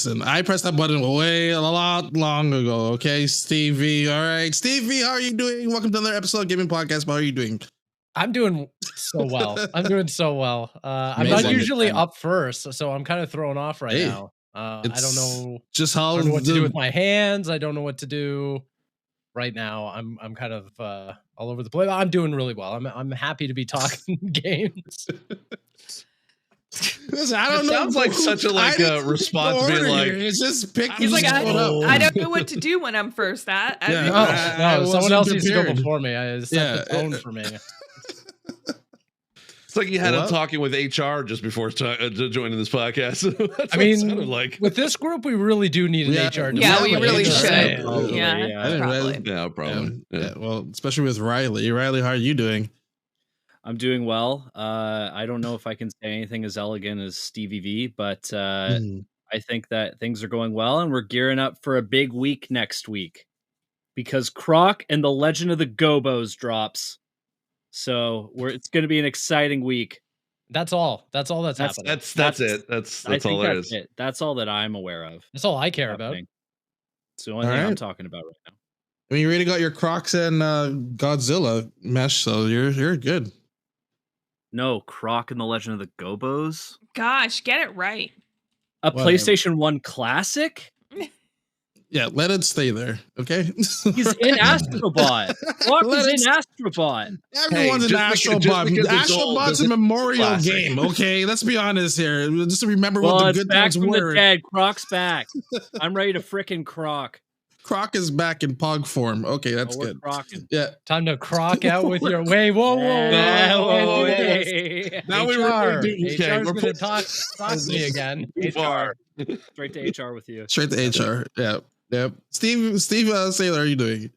Listen, I pressed that button way a lot long ago. Okay, Stevie. All right, Stevie, how are you doing? Welcome to another episode of Gaming Podcast. How are you doing? I'm doing so well. I'm doing so well. I'm not usually up first, so I'm kind of thrown off right now. I don't know. Just how I don't know what to do with my hands. I don't know what to do right now. I'm kind of all over the place. I'm doing really well. I'm happy to be talking games. Listen, I don't it know. Sounds like such a response to be like, it's just pick. He's like, I don't know what to do when I'm first at. No, someone else needs to go before me. I set the tone for me. It's like you had him talking with HR just before joining this podcast. That's I mean, like. with this group, we really do need an HR. Yeah, we really should. Probably. Yeah, probably. Yeah, well, especially with Riley. Riley, how are you doing? I'm doing well. I don't know if I can say anything as elegant as Stevie V, but I think that things are going well, and we're gearing up for a big week next week because Croc and the Legend of the Gobos drops. So it's going to be an exciting week. That's all. That's all that's happening. That's it. That's all there is. It. That's all that I'm aware of. That's all I care about. It's the only thing I'm talking about right now. I mean, you already got your Crocs and Godzilla mesh, so you're good. No, Croc and the Legend of the Gobos. Gosh, get it right. PlayStation 1 classic? Yeah, let it stay there, okay? He's in Astrobot. Croc is in Astrobot. Everyone's in Astrobot. Astrobot's a memorial game, okay? Let's be honest here. Just to remember what the good times were. The dead. Croc's back. I'm ready to frickin' Croc. Croc is back in Pog form. Okay, that's good. Crocking. Yeah. Time to Croc out with your way. Whoa. Now we were HR's going to talk to me again. HR. Straight to HR with you. Straight to HR. Yeah. Yep. Steve Saylor, how are you doing?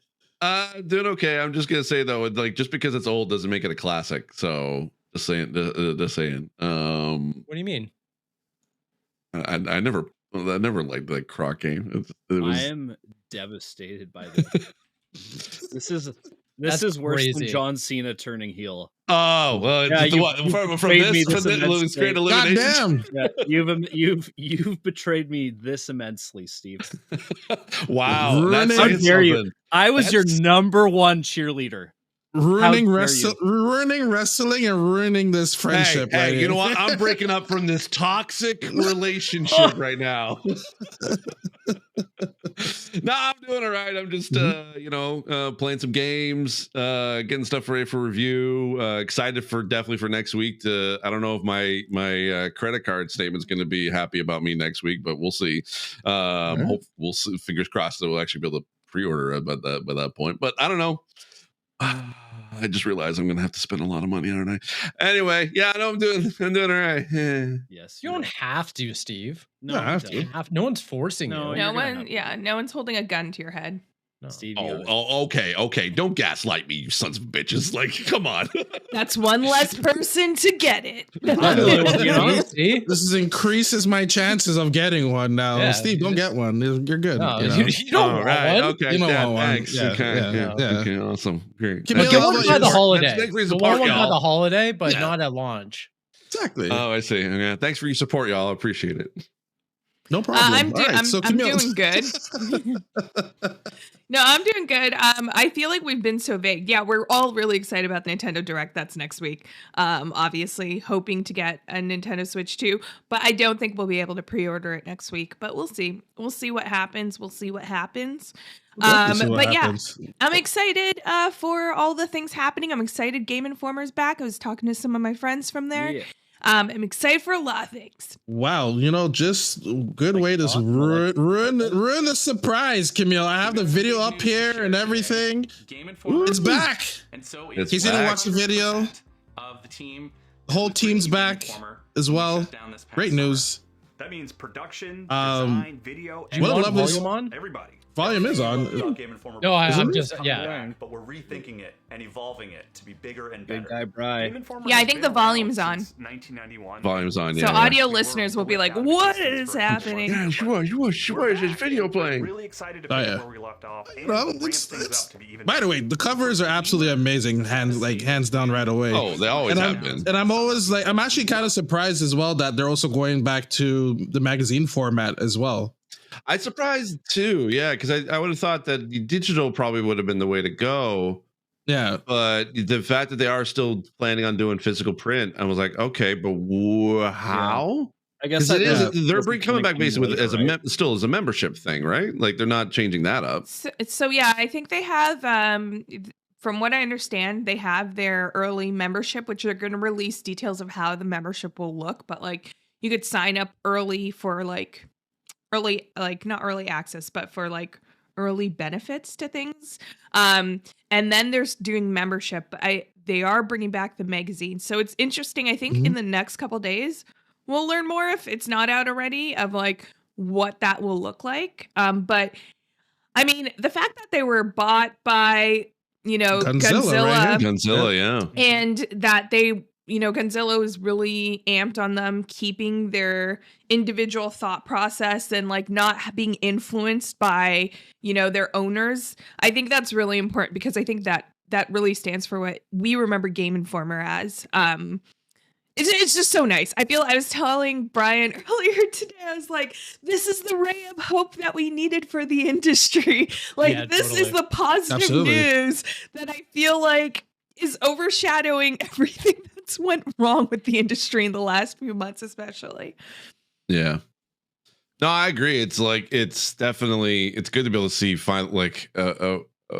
Doing okay. I'm just gonna say though, like just because it's old doesn't make it a classic. So just saying. What do you mean? I never liked the Croc game. I am devastated by this. This is worse than John Cena turning heel. Oh well, from this great elimination. Goddamn! Yeah, you've betrayed me this immensely, Steve. Wow, how dare you? I was your number one cheerleader. Ruining wrestling and ruining this friendship. Hey, you know what? I'm breaking up from this toxic relationship right now. No, I'm doing all right. I'm just playing some games, getting stuff ready for review. Excited definitely for next week. I don't know if my credit card statement's going to be happy about me next week, but we'll see. We'll see. Fingers crossed that we'll actually be able to pre-order it by that point. But I don't know. I just realized I'm gonna have to spend a lot of money, aren't I? Anyway, yeah, I know I'm doing all right. Yes, you don't have to, Steve. No, no one's forcing you. No one's holding a gun to your head. No. Steve, okay. Don't gaslight me, you sons of bitches. Like, come on. That's one less person to get it. This increases my chances of getting one now. Yeah, Steve, don't get one. You're good. No, you don't want one. Okay, you don't want thanks. One. Okay, awesome. Great. Get one by the holiday. The one by the holiday, but not at launch. Exactly. Oh, I see. Okay. Thanks for your support, y'all. I appreciate it. No problem. I'm doing good. No, I'm doing good. I feel like we've been so vague. Yeah, we're all really excited about the Nintendo Direct. That's next week. Obviously hoping to get a Nintendo Switch 2, but I don't think we'll be able to pre-order it next week, but we'll see. We'll see what happens. I'm excited for all the things happening. I'm excited Game Informer's back. I was talking to some of my friends from there. Yeah. I'm excited for a lot of things. Wow, just good way to ruin the surprise, Camille. I have the video up here and everything. It's back. And so in case you didn't watch the video, the whole team's back as well. Great news. That means production, design, video, what a lovely volume on? Everybody. Volume is on. No, I'm just but we're rethinking it and evolving it to be bigger and better. Big guy, Bri. Yeah, I think the volume's on. 1991. Volume's on. So audio listeners will be like, "What is happening?" Yeah, sure. Where is this video playing? Really excited to pick up where we left off. By the way, the covers are absolutely amazing. Hands down right away. Oh, they always have been. And I'm always I'm actually kind of surprised as well that they're also going back to to the magazine format as well. I'm surprised too. Yeah, because I would have thought that digital probably would have been the way to go. Yeah, but the fact that they are still planning on doing physical print, I was like, okay, but how? I guess Because it is they're coming back basically with still as a membership thing, right? Like they're not changing that up. So yeah, I think they have. From what I understand, they have their early membership, which they're going to release details of how the membership will look. But like, you could sign up early for like not early access, but for like early benefits to things. And then there's doing membership. They are bringing back the magazine, so it's interesting. I think in the next couple days we'll learn more, if it's not out already, of like what that will look like. But I mean, the fact that they were bought by Godzilla, yeah, and that they Godzilla was really amped on them keeping their individual thought process and like not being influenced by, their owners. I think that's really important, because I think that really stands for what we remember Game Informer as. It's just so nice. I was telling Brian earlier today, I was like, this is the ray of hope that we needed for the industry. Like, this is the positive news that I feel like is overshadowing everything that's went wrong with the industry in the last few months, especially. Yeah. No, I agree. It's like, it's definitely, it's good to be able to see like a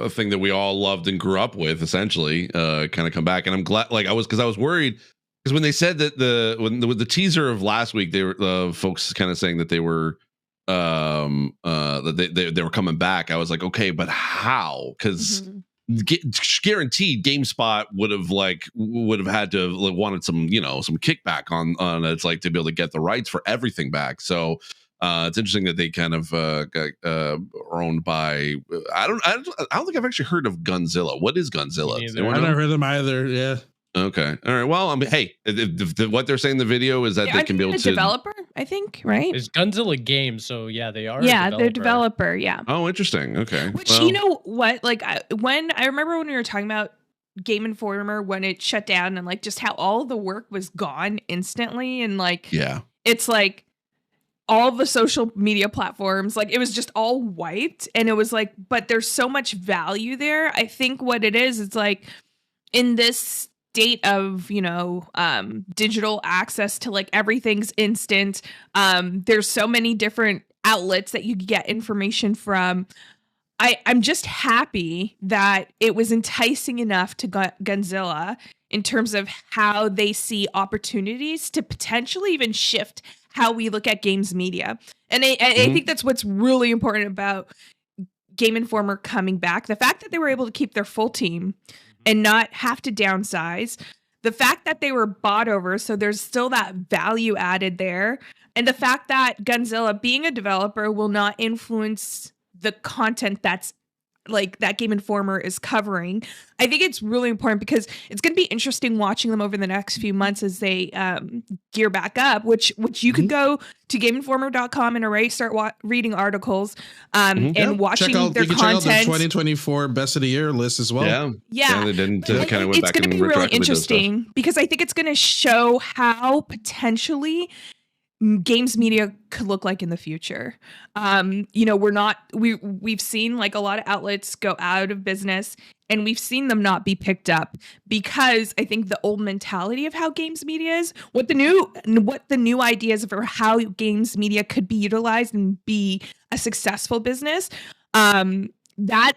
thing that we all loved and grew up with, essentially, kind of come back. And I'm glad, like I was worried, because when they said that the teaser of last week, they were folks kind of saying that they were that they were coming back. I was like, okay, but how? Because guaranteed GameSpot would have had to like, wanted some some kickback on it's like to be able to get the rights for everything back. So it's interesting that they kind of got owned by I don't think I've actually heard of Gunzilla. What is Gunzilla? I've never heard of them either. Yeah. Okay. All right. Well, I mean, hey, what they're saying in the video is that they can be able to developer, I think, right? It's Godzilla Games, so yeah, they are. Yeah, they're developer. Yeah. Oh, interesting. Okay. Which you know what? Like when I remember when we were talking about Game Informer when it shut down and like just how all the work was gone instantly, and like it's like all the social media platforms, like it was just all wiped, and it was like, but there's so much value there. I think what it is, it's like in this state of digital access to like everything's instant, there's so many different outlets that you get information from. I'm just happy that it was enticing enough to Gunzilla in terms of how they see opportunities to potentially even shift how we look at games media. And I think that's what's really important about Game Informer coming back. The fact that they were able to keep their full team and not have to downsize. The fact that they were bought over, so there's still that value added there. And the fact that Gunzilla, being a developer, will not influence the content that's like that Game Informer is covering. I think it's really important, because it's going to be interesting watching them over the next few months as they gear back up, which you could go to GameInformer.com and start reading articles and watching their content. You can check out the 2024 Best of the Year list as well. Yeah. They didn't kind of went it's back going to be really interesting, stuff. because I think it's going to show how potentially games media could look like in the future. We've seen like a lot of outlets go out of business, and we've seen them not be picked up, because I think the old mentality of how games media is, what the new ideas for how games media could be utilized and be a successful business, that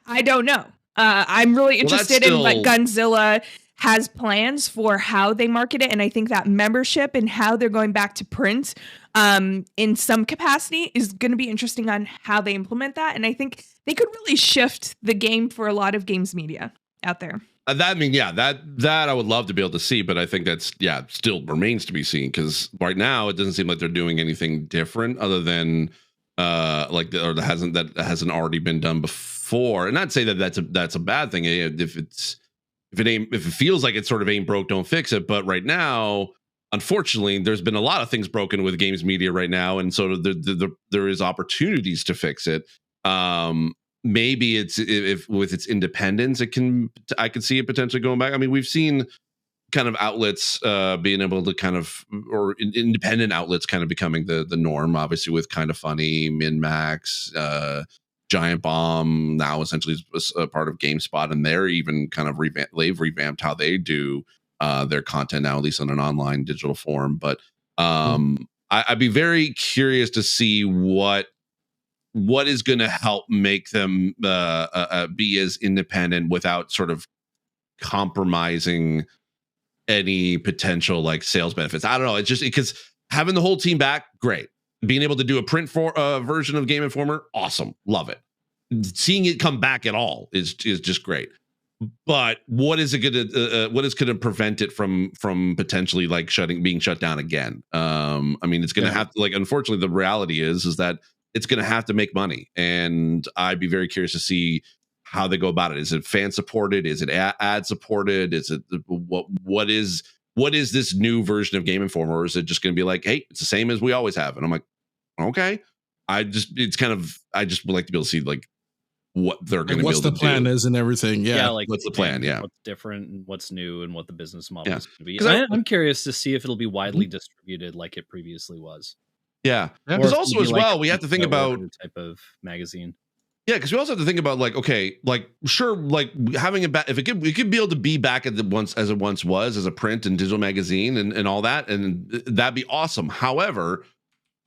I don't know. I'm really interested in what Gunzilla has plans for how they market it. And I think that membership and how they're going back to print in some capacity is going to be interesting on how they implement that. And I think they could really shift the game for a lot of games media out there. That I would love to be able to see, but I think that's still remains to be seen, because right now it doesn't seem like they're doing anything different other than that hasn't already been done before. And not say that that's a bad thing if it feels like it's sort of ain't broke, don't fix it. But right now, unfortunately, there's been a lot of things broken with games media right now, and so there is opportunities to fix it. Maybe it's if with its independence, I can see it potentially going back. I mean, we've seen kind of outlets being able to kind of, or independent outlets kind of becoming the norm, obviously with Kind of Funny, Min-Max, Giant Bomb now essentially is a part of GameSpot, and they're even kind of they've revamped how they do their content now, at least on an online digital form. But I'd be very curious to see what is going to help make them be as independent without sort of compromising any potential like sales benefits. I don't know. It's just because having the whole team back, great. Being able to do a print version of Game Informer, awesome, love it. Seeing it come back at all is just great. But what is it going to what is going to prevent it from potentially like being shut down again? I mean, it's going to have to, like, unfortunately, the reality is that it's going to have to make money, and I'd be very curious to see how they go about it. Is it fan supported? Is it ad supported? Is it what is this new version of Game Informer? Or is it just going to be like, hey, it's the same as we always have? And I'm like, okay. I just would like to be able to see like what they're going to be able to do. What's the plan is and everything. Yeah. Like what's the plan? Yeah. What's different and what's new and what the business model is going to be. I'm curious to see if it'll be widely distributed like it previously was. Yeah. Because also as well, we have to think about type of magazine. Yeah, because we also have to think about like, okay, like sure, like having it back, if it could be able to be back at as it once was as a print and digital magazine and all that, and that'd be awesome. However,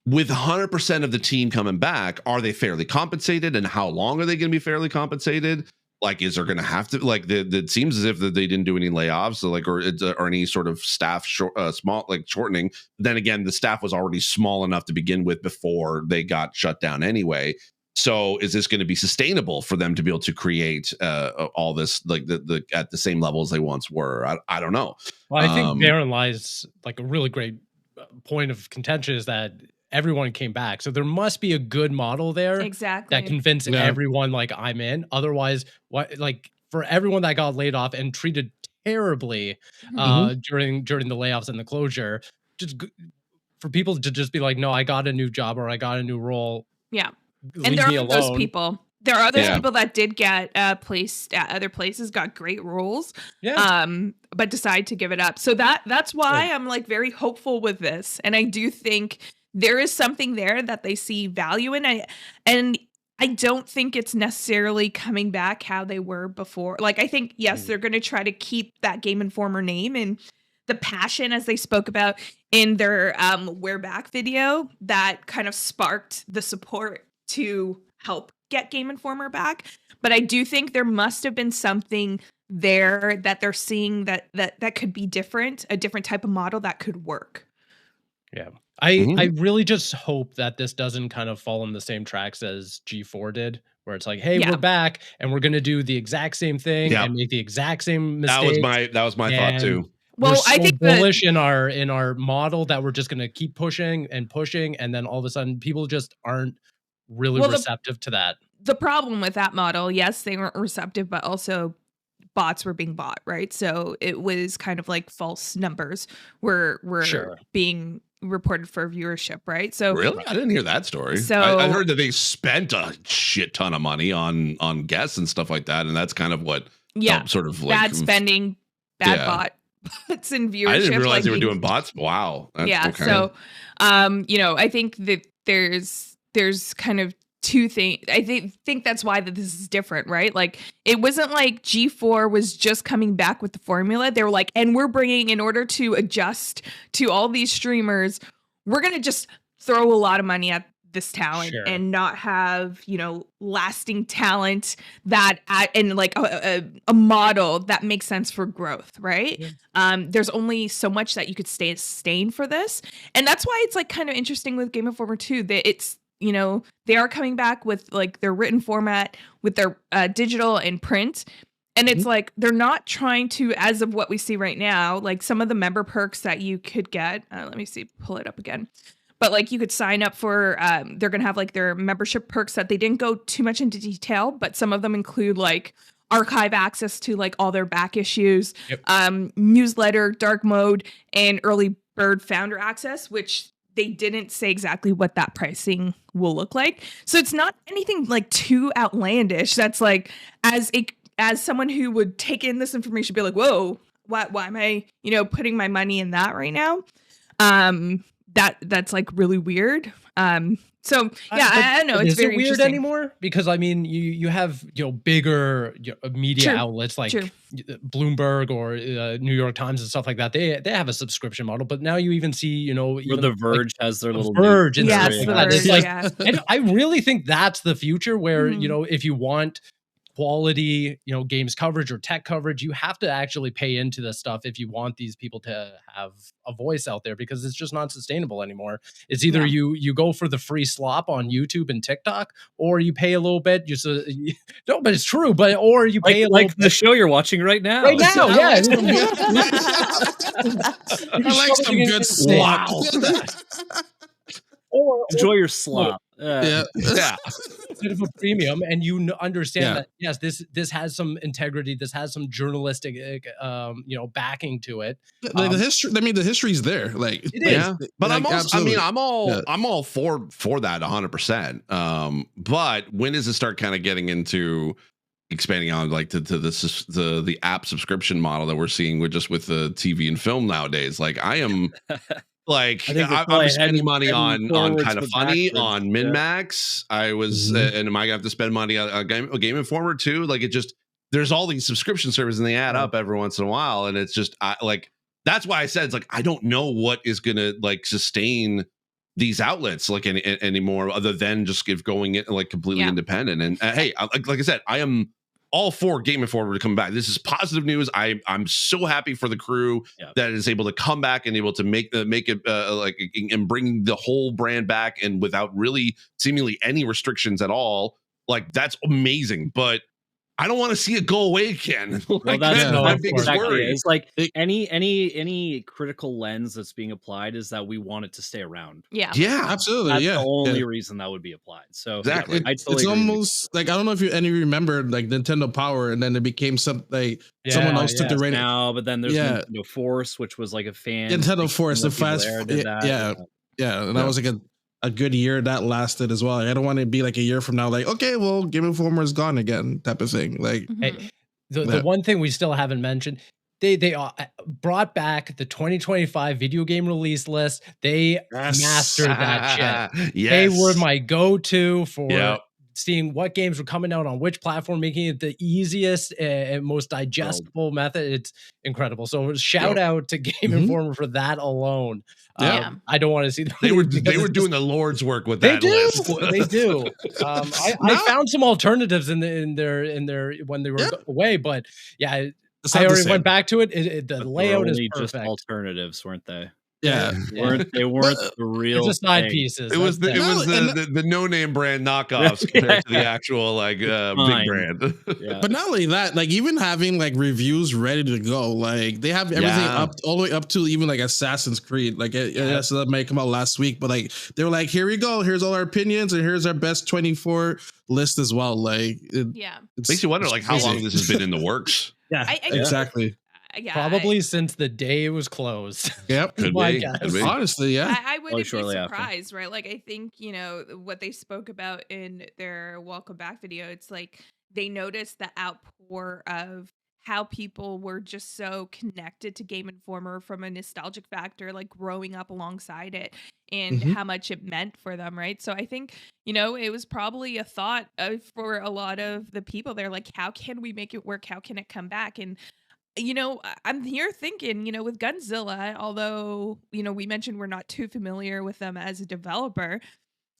with 100% of the team coming back, are they fairly compensated, and how long are they going to be fairly compensated? Like, is there going to have to like it seems as if that they didn't do any layoffs, so like or any sort of staff small like shortening. Then again, the staff was already small enough to begin with before they got shut down anyway. So is this going to be sustainable for them to be able to create all this like the at the same level as they once were? I don't know. Well, I think therein lies like a really great point of contention is that everyone came back. So there must be a good model there that convinced everyone like I'm in. Otherwise, what like for everyone that got laid off and treated terribly during the layoffs and the closure, just for people to just be like, no, I got a new job or I got a new role. Yeah. And there are those people. There are those people that did get placed at other places, got great roles, but decide to give it up. So that's why I'm like very hopeful with this. And I do think there is something there that they see value in. And I don't think it's necessarily coming back how they were before. Like, I think, yes, they're going to try to keep that Game Informer name and the passion as they spoke about in their We're Back video that kind of sparked the support to help get Game Informer back. But I do think there must have been something there that they're seeing that could be different, a different type of model that could work. Yeah. I really just hope that this doesn't kind of fall in the same tracks as G4 did, where it's like, hey, we're back and we're going to do the exact same thing and make the exact same mistakes. That was my thought too. Well, I think bullish in our model that we're just going to keep pushing, and then all of a sudden people just aren't really receptive to that. The problem with that model, yes, they weren't receptive, but also bots were being bought, right? So it was kind of like false numbers were being reported for viewership, right? So really, I didn't hear that story. So I heard that they spent a shit ton of money on guests and stuff like that, and that's kind of what sort of like bad spending, bad bots in viewership. I didn't realize they were doing bots. Wow. Okay. So I think that there's kind of two things. I think that's why that this is different, right? Like, it wasn't like G4 was just coming back with the formula. They were like, and we're bringing, in order to adjust to all these streamers, we're going to just throw a lot of money at this talent and not have, lasting talent that and like a model that makes sense for growth, right? There's only so much that you could sustain for this. And that's why it's like kind of interesting with Game Informer 2 that it's, they are coming back with like their written format, with their digital and print. And it's like, they're not trying to, as of what we see right now, like some of the member perks that you could get. Let me see, pull it up again. But like you could sign up for, they're going to have like their membership perks that they didn't go too much into detail, but some of them include like archive access to like all their back issues, newsletter, dark mode, and early bird founder access, which they didn't say exactly what that pricing will look like. So it's not anything like too outlandish. That's like, as someone who would take in this information, be like, whoa, why am I, putting my money in that right now? That's like really weird. So yeah, I don't know. It's very weird anymore because I mean, you have bigger media outlets like Bloomberg or New York Times and stuff like that. They have a subscription model, but now you even see even The Verge has their little Verge and stuff like that. It's like, and I really think that's the future where if you want quality games coverage or tech coverage, you have to actually pay into this stuff if you want these people to have a voice out there, because it's just not sustainable anymore. It's either you go for the free slop on YouTube and TikTok, or you pay a little bit no, but it's true, or you pay like the show you're watching right now. Yeah. I like some good slop. Or enjoy your slop. Yeah. Bit of a premium, and understand that yes, this has some integrity, this has some journalistic backing to it. Like the history, the history's there. Like it is. But like, I'm all for that 100%. But when does it start kind of getting into expanding on like to the app subscription model that we're seeing with the TV and film nowadays? Like I am like I'm spending money on Kind of Funny, on MinMax. I was and am I gonna have to spend money on Game Informer too? Like there's all these subscription services and they add up every once in a while, and it's just that's why I said it's like I don't know what is gonna like sustain these outlets like anymore other than just going like completely independent. And hey, like I said, I am all for Game Informer to come back. This is positive news. I'm so happy for the crew that is able to come back and able to make it and bring the whole brand back, and without really seemingly any restrictions at all. Like that's amazing, but I don't want to see it go away again. Well, that's my biggest worry. It's like any critical lens that's being applied is that we want it to stay around. Yeah, absolutely. That's the only reason that would be applied. So exactly, it's almost like I don't know if any remember like Nintendo Power, and then it became something like someone else took the reign now. But then there's Nintendo Force, which was like a fan Nintendo Force, the fast and that was like a good year that lasted as well. Like, I don't want to be like a year from now, like, okay, well, Game Informer is gone again, type of thing. Like, the one thing we still haven't mentioned, they brought back the 2025 video game release list. They mastered that shit. They were my go-to for seeing what games were coming out on which platform, making it the easiest and most digestible method. It's incredible. So shout out to Game Informer for that alone. I don't want to see them. They were doing the Lord's work with that list. They do. I found some alternatives in their when they were away, but I already went back to it. The layout is perfect. Just alternatives, weren't they? Yeah, they weren't the real just side pieces. It was the no-name brand knockoffs compared to the actual like big brand. But not only that, like even having like reviews ready to go, like they have everything up all the way up to even like Assassin's Creed. Like so that might come out last week, but like they were like, here we go, here's all our opinions, and here's our best 24 list as well. Like it makes you wonder like how long this has been in the works. Exactly. Probably since the day it was closed. Yep. Could be. Honestly, I wouldn't be surprised, right? Like, I think, what they spoke about in their welcome back video, it's like they noticed the outpour of how people were just so connected to Game Informer from a nostalgic factor, like growing up alongside it, and how much it meant for them, right? So I think, it was probably a thought for a lot of the people. They're like, how can we make it work? How can it come back? And I'm here thinking, with Gunzilla, although, we mentioned we're not too familiar with them as a developer,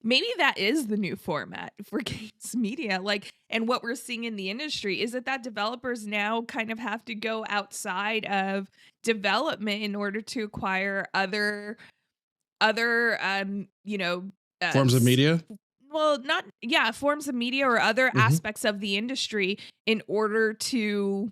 maybe that is the new format for games media. Like, and what we're seeing in the industry is that developers now kind of have to go outside of development in order to acquire other forms of media. Well, forms of media or other aspects of the industry in order to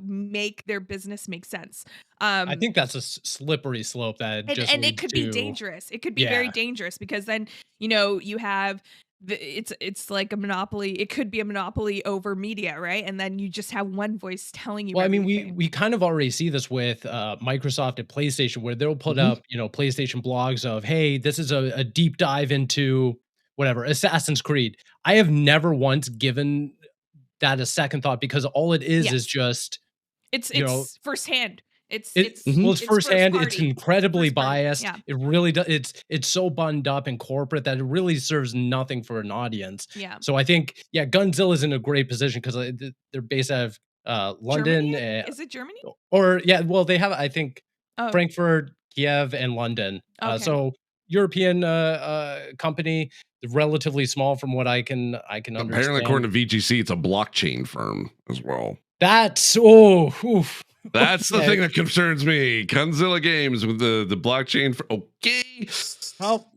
make their business make sense. I think that's a slippery slope that it could be dangerous. It could be very dangerous, because then you have it's like a monopoly. It could be a monopoly over media, right? And then you just have one voice telling you. Well, everything. I mean, we kind of already see this with Microsoft and PlayStation, where they'll put up PlayStation blogs of, hey, this is a deep dive into whatever Assassin's Creed. I have never once given that a second thought, because all it is just It's firsthand. It's firsthand. It's incredibly biased. Yeah. It really does. It's so buttoned up and corporate that it really serves nothing for an audience. Yeah. So I think Gunzilla's in a great position because they're based out of London. Is it Germany? Or well, they have I think Frankfurt, Kiev, and London. Okay. So European company, relatively small from what I can understand. Apparently, according to VGC, it's a blockchain firm as well. That's oof. That's the thing that concerns me. Gunzilla Games with the blockchain. Okay. Well,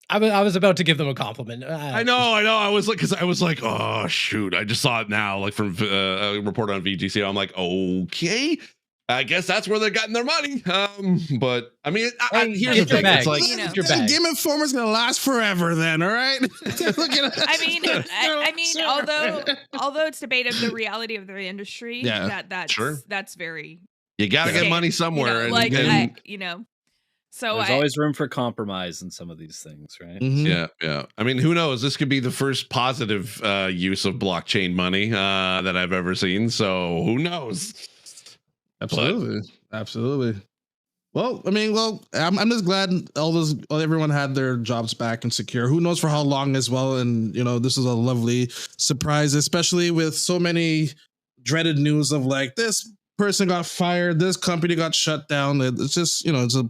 I was about to give them a compliment. I know. I was like, oh shoot! I just saw it now, like from a report on VGC. I'm like, okay. I guess that's where they're getting their money. But I mean, here's the thing: it's like Game Informer's gonna last forever. Then, all right. I mean, although it's debated the reality of the industry, that's very. You gotta get money somewhere, So there's always room for compromise in some of these things, right? Mm-hmm. Yeah. I mean, who knows? This could be the first positive use of blockchain money that I've ever seen. So who knows? Absolutely. Well, I mean, I'm just glad everyone had their jobs back and secure. Who knows for how long as well? And this is a lovely surprise, especially with so many dreaded news of like this person got fired, this company got shut down. It's just it's a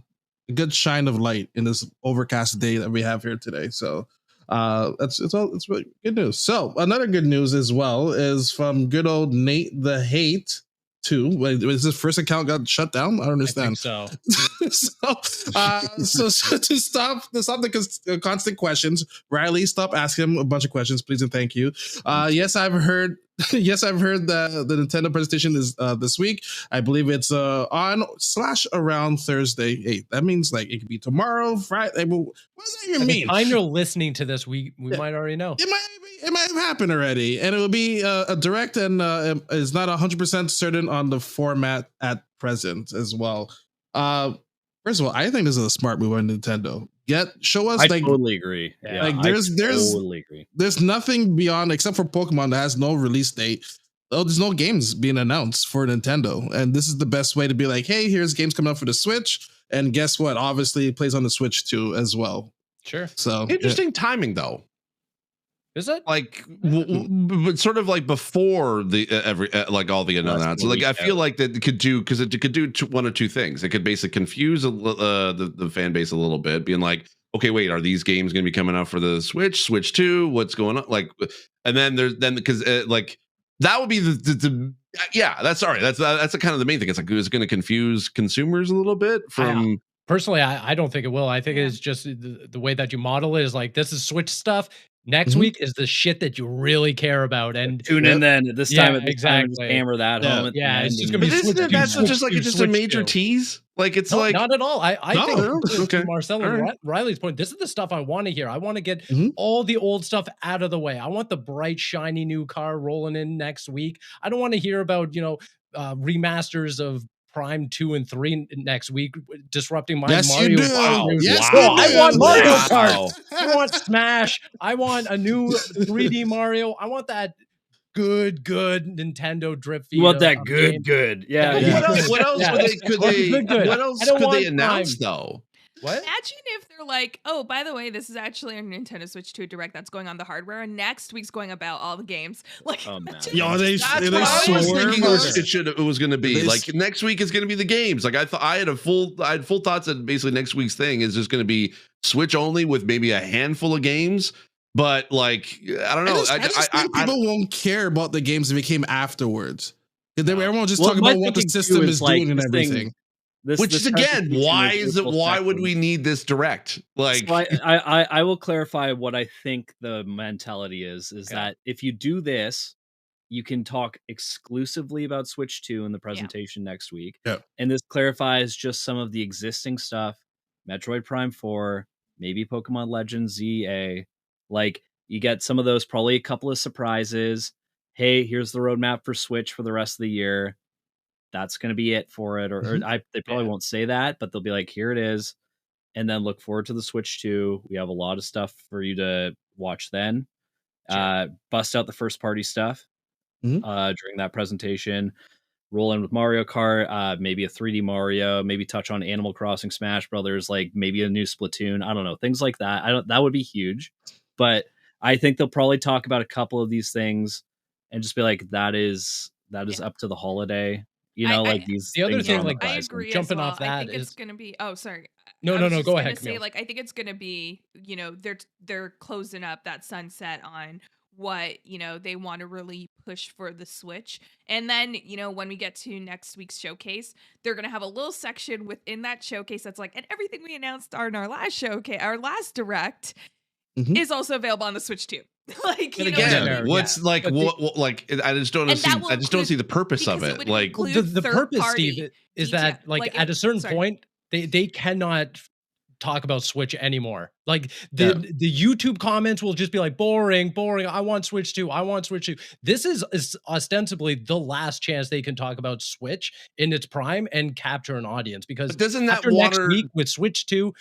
good shine of light in this overcast day that we have here today. So it's really good news. So another good news as well is from good old Nate the Hate. Wait, was his first account got shut down? I don't understand. I think so. So to stop the constant questions, Riley, stop asking him a bunch of questions, please and thank you. Yes, I've heard the Nintendo presentation is this week. I believe it's on/around Thursday. Hey, that means like it could be tomorrow, Friday. What does that even mean? I'm listening to this. We might already know. It might have happened already, and it will be a direct, and is not 100% certain on the format at present as well. First of all, I think this is a smart move on Nintendo. Show us. I totally agree. Yeah, like there's nothing beyond except for Pokemon that has no release date. There's no games being announced for Nintendo, and this is the best way to be like, hey, here's games coming out for the Switch, and guess what? Obviously, it plays on the Switch too as well. Sure. So interesting timing though. Is it like but sort of like before the like all the announcements? Like I feel like that it could do because it could do one or two things. It could basically confuse the fan base a little bit, being like, okay, wait, are these games going to be coming out for the Switch 2? What's going on? Like, and then because like that would be that's sorry. That's the kind of the main thing. It's like it's going to confuse consumers a little bit from. Personally, I don't think it will. I think it's just the way that you model it is like this is Switch stuff. Next week is the shit that you really care about, and tune in then. This time, exactly. Just hammer that home. It's just gonna be. That's just like a major tease. Like it's like not at all. I think to Marcel and Riley's point, this is the stuff I want to hear. I want to get all the old stuff out of the way. I want the bright, shiny new car rolling in next week. I don't want to hear about remasters of Prime 2 and 3 next week, disrupting my Mario. Wow. Yes, I want Mario Kart. I want Smash. I want a new 3D Mario. I want that good Nintendo drip feed. You want that good. Yeah. What else could they announce though? What? Imagine if they're like, oh, by the way, this is actually a Nintendo Switch 2 Direct that's going on the hardware, and next week's going about all the games. Like, I was thinking it was going to be like next week is going to be the games. Like I had full thoughts that basically next week's thing is just going to be Switch only with maybe a handful of games. But like, I don't know. I think people won't care about the games if it came afterwards. Everyone will just talk about what the system is doing and everything. Which is again, why would we need this direct? Like, so I will clarify what I think the mentality is that if you do this, you can talk exclusively about Switch 2 in the presentation next week. Yeah. And this clarifies just some of the existing stuff, Metroid Prime 4, maybe Pokemon Legends ZA. Like, you get some of those, probably a couple of surprises. Hey, here's the roadmap for Switch for the rest of the year. That's going to be it for it. They probably won't say that, but they'll be like, here it is. And then look forward to the Switch 2. We have a lot of stuff for you to watch then. Sure. Bust out the first party stuff during that presentation. roll in with Mario Kart, maybe a 3D Mario, maybe touch on Animal Crossing, Smash Brothers, like maybe a new Splatoon. I don't know, things like that. That would be huge, but I think they'll probably talk about a couple of these things and just be like, that is up to the holiday. Like these. The other thing, like I agree. Jumping well. off that, I think it's gonna be. Oh, sorry. No. Go ahead. Say, like, I think it's gonna be. They're closing up that sunset on what they want to really push for the Switch, and then when we get to next week's showcase, they're gonna have a little section within that showcase that's like, and everything we announced on our last showcase, our last direct, is also available on the Switch too. Like, what's like what like I just don't see. I just don't see the purpose of it. Like the purpose, Steve, is that like at a certain point they cannot talk about Switch anymore. Like the YouTube comments will just be like boring. I want Switch 2. I want Switch 2. This is ostensibly the last chance they can talk about Switch in its prime and capture an audience, because doesn't that after next week with Switch 2,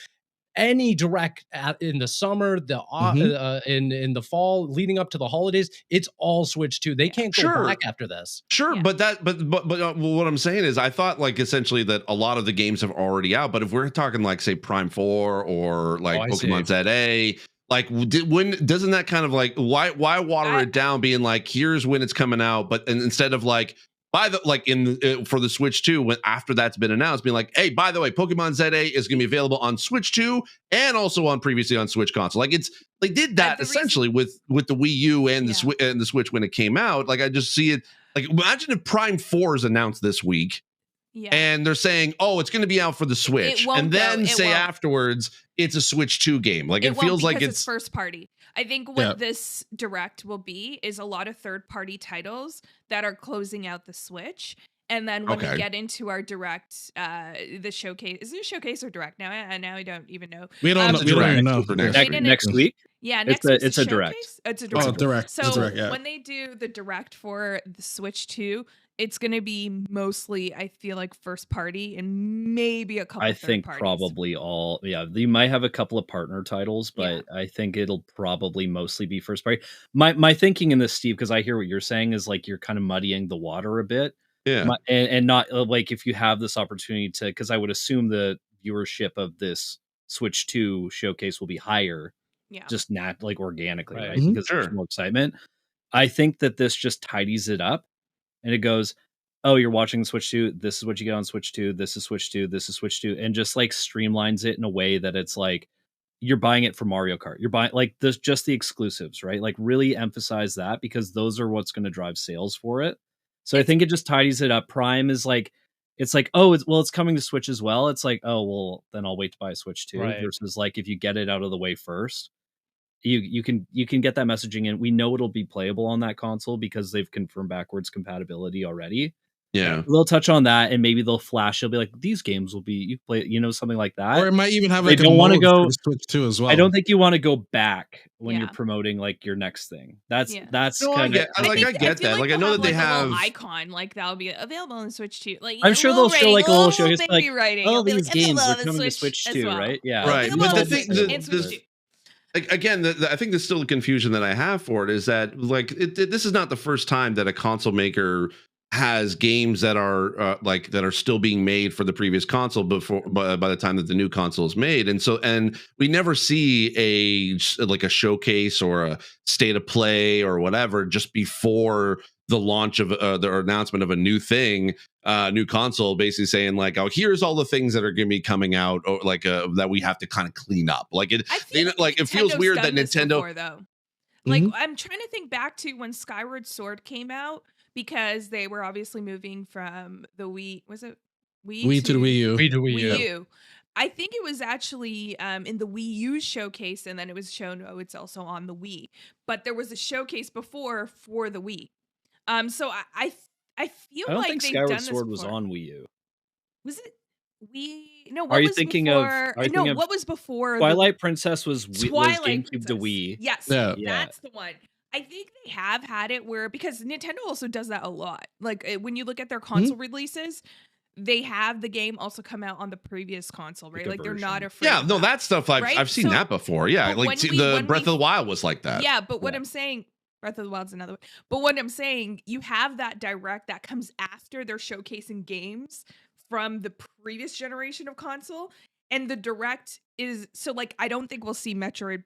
any direct in the summer, in the fall, leading up to the holidays, it's all Switch 2. They can't go back after this. But what I'm saying is, I thought like essentially that a lot of the games have already out. But if we're talking like say Prime 4 or like Pokemon ZA, like doesn't that kind of like why water it down, being like, here's when it's coming out, but instead of like, by the like for the Switch 2, when after that's been announced, being like, hey, by the way, Pokemon ZA is going to be available on Switch 2 and also on previously on Switch console. Like they did that essentially with the Wii U and the Switch when it came out. Like I just see it. Like imagine if Prime 4 is announced this week, and they're saying, oh, it's going to be out for the Switch, and then afterwards it's a Switch 2 game. Like it feels like it's first party. I think what this direct will be is a lot of third-party titles that are closing out the Switch. And then when we get into our direct, the showcase, is it a showcase or direct now? Now I don't even know. We don't know. Next week? Yeah, it's a direct. It's a direct. Oh, direct. So when they do the direct for the Switch 2, it's going to be mostly, I feel like, first party and maybe a couple of third parties. Probably all. Yeah, you might have a couple of partner titles, but I think it'll probably mostly be first party. My thinking in this, Steve, because I hear what you're saying, is like you're kind of muddying the water a bit. Yeah. And not like if you have this opportunity to, because I would assume the viewership of this Switch 2 showcase will be higher. Yeah. Just not like organically, right? Because there's more excitement. I think that this just tidies it up. And it goes, oh, you're watching Switch 2. This is what you get on Switch 2. This is Switch 2. This is Switch 2. And just like streamlines it in a way that it's like you're buying it for Mario Kart. You're buying like this, just the exclusives, right? Like really emphasize that, because those are what's going to drive sales for it. So I think it just tidies it up. Prime is like, it's like, oh, it's coming to Switch as well. It's like, oh, well, then I'll wait to buy a Switch 2. Versus like if you get it out of the way first, you can get that messaging in. We know it'll be playable on that console because they've confirmed backwards compatibility already. Yeah, they'll touch on that, and maybe they'll flash. It'll be like, these games will be, you play, something like that. Or it might even have like, don't want to go Switch 2 as well. I don't think you want to go back when you're promoting like your next thing. That's kind of. I get that. Like I know that they have a little icon like that'll be available on Switch 2. Like I'm sure they'll show like a little showcase, like, oh, these games are coming to Switch 2, right? Yeah, right. But the thing, again, I think there's still a confusion that I have for it is that like this is not the first time that a console maker has games that are that are still being made for the previous console by the time that the new console is made, and we never see a showcase or a state of play or whatever just before the launch of the announcement of a new thing, new console, basically saying like, oh, here's all the things that are going to be coming out, or like that we have to kind of clean up. Like it feels weird that Nintendo. Before, though. Like I'm trying to think back to when Skyward Sword came out, because they were obviously moving from the Wii. Was it Wii to the Wii U? Wii to Wii U. I think it was actually in the Wii U showcase, and then it was shown. Oh, it's also on the Wii. But there was a showcase before for the Wii. So I feel I don't like think Skyward Sword was on Wii U. Was it Wii? No. What was before? Twilight Princess was GameCube to Wii. Yes, that's the one. I think they have had it where, because Nintendo also does that a lot. Like when you look at their console releases, they have the game also come out on the previous console, right? Like they're not afraid. Yeah, no, that stuff I've seen that before. Yeah, like the Breath of the Wild was like that. Yeah, but what I'm saying, Breath of the Wild's another one. But what I'm saying, you have that direct that comes after they're showcasing games from the previous generation of console. And the direct is so like I don't think we'll see Metroid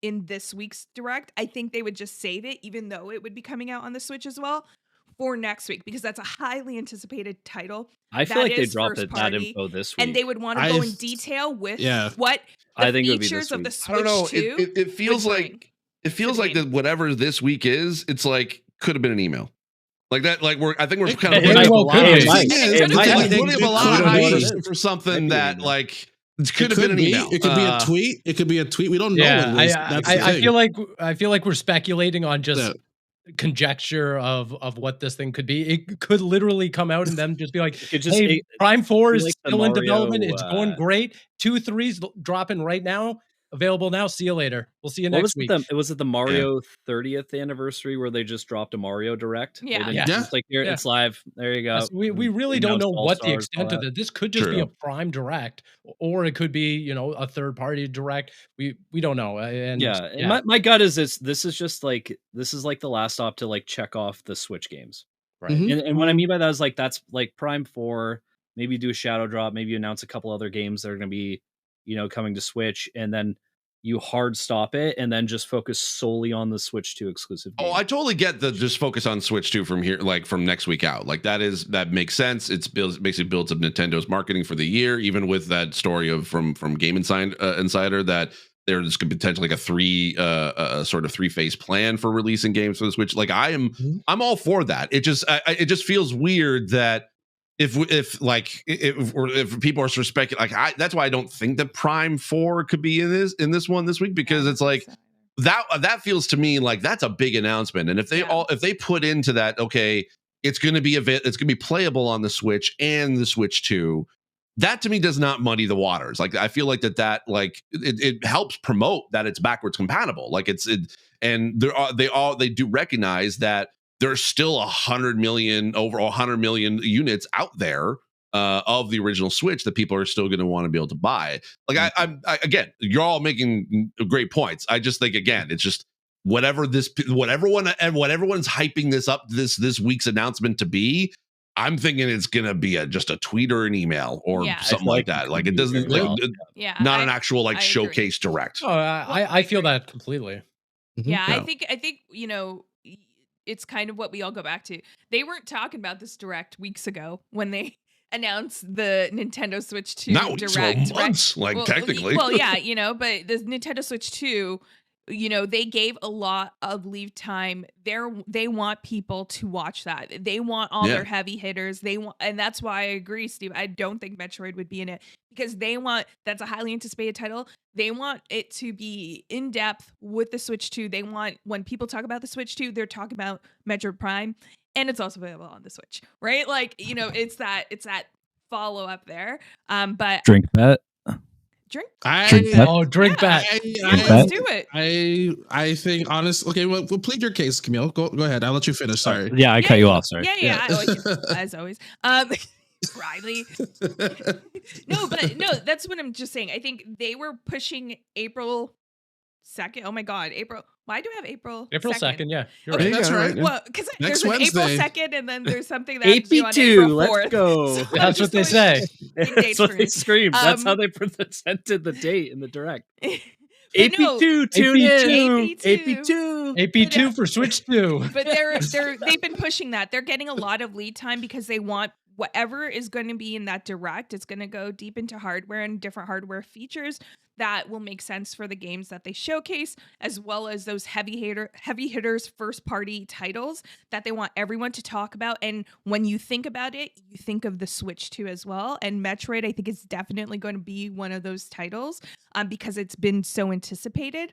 in this week's direct. I think they would just save it, even though it would be coming out on the Switch as well, for next week, because that's a highly anticipated title. I feel like they dropped that info this week, and they would want to go in detail with what I the think features of the Switch. I don't know. 2 it feels like that whatever this week is, it's like could have been an email. Like that, like I think we're kind of putting up a lot of hype for something that like it could have been an email. It could be a tweet. It could be a tweet. We don't know. I feel like we're speculating on just conjecture of what this thing could be. It could literally come out and them just be like, hey, Prime 4 is still in development. It's going great. 2-3's dropping right now. Available now. See you later. We'll see you next week. Was it the Mario 30th anniversary where they just dropped a Mario Direct? Yeah. It's like here, it's live. There you go. Yes, we really don't know what the extent of it. This could just be a Prime Direct, or it could be a third party Direct. We don't know. And my gut is this is just like the last stop to like check off the Switch games, right? And what I mean by that is like that's like Prime 4. Maybe do a shadow drop. Maybe announce a couple other games that are going to be coming to Switch, and then you hard stop it and then just focus solely on the Switch 2 exclusive game. Oh, I totally get the just focus on Switch 2 from here, like from next week out. Like that makes sense. It basically builds up Nintendo's marketing for the year, even with that story of from Game Insider that there's potentially like a sort of 3-phase plan for releasing games for the Switch. Like I'm all for that. It just feels weird that if people are speculating, like that's why I don't think that Prime 4 could be in this one this week, because it's like that feels to me like that's a big announcement. And if they put into that, okay, it's going to be playable on the Switch and the Switch 2, that to me does not muddy the waters. Like I feel like that like it helps promote that it's backwards compatible. Like and they do recognize that there's still 100 million units out there of the original Switch that people are still going to want to be able to buy. Like I again, you're all making great points. I just think again, it's just whatever everyone's hyping this up this week's announcement to be. I'm thinking it's going to be just a tweet or an email or something like that. Like it doesn't, not an actual like showcase direct. Oh, I feel that completely. Yeah, I think it's kind of what we all go back to. They weren't talking about this direct weeks ago when they announced the Nintendo Switch 2 direct. Months, right? Technically. Well, yeah, but the Nintendo Switch 2, they gave a lot of leave time. They want people to watch that. They want all their heavy hitters. And that's why I agree, Steve. I don't think Metroid would be in it, because that's a highly anticipated title. They want it to be in depth with the Switch 2. They want, when people talk about the Switch 2, they're talking about Metroid Prime, and it's also available on the Switch, right? Like, it's that follow up there. But drink bet. Drink bet. Let's do it. I think honestly. Okay, well, plead your case, Camille. Go ahead. I'll let you finish. Sorry. I cut you off. Sorry. Yeah. As always. Riley. No, that's what I'm just saying. I think they were pushing April 2nd. Oh my God, April. Why do I have April 2nd? Yeah, you're right. That's right. Well, because there's an April 2nd, and then there's something that's AP2. Let's go. So that's what they say. That's what they screamed. That's how they presented the date in the direct. AP2, tune in. AP2 for Switch 2. But they've been pushing that. They're getting a lot of lead time because they want whatever is going to be in that direct. It's going to go deep into hardware and different hardware features that will make sense for the games that they showcase, as well as those heavy hitters first party titles that they want everyone to talk about. And when you think about it, you think of the Switch 2 as well. And Metroid, I think, is definitely going to be one of those titles because it's been so anticipated.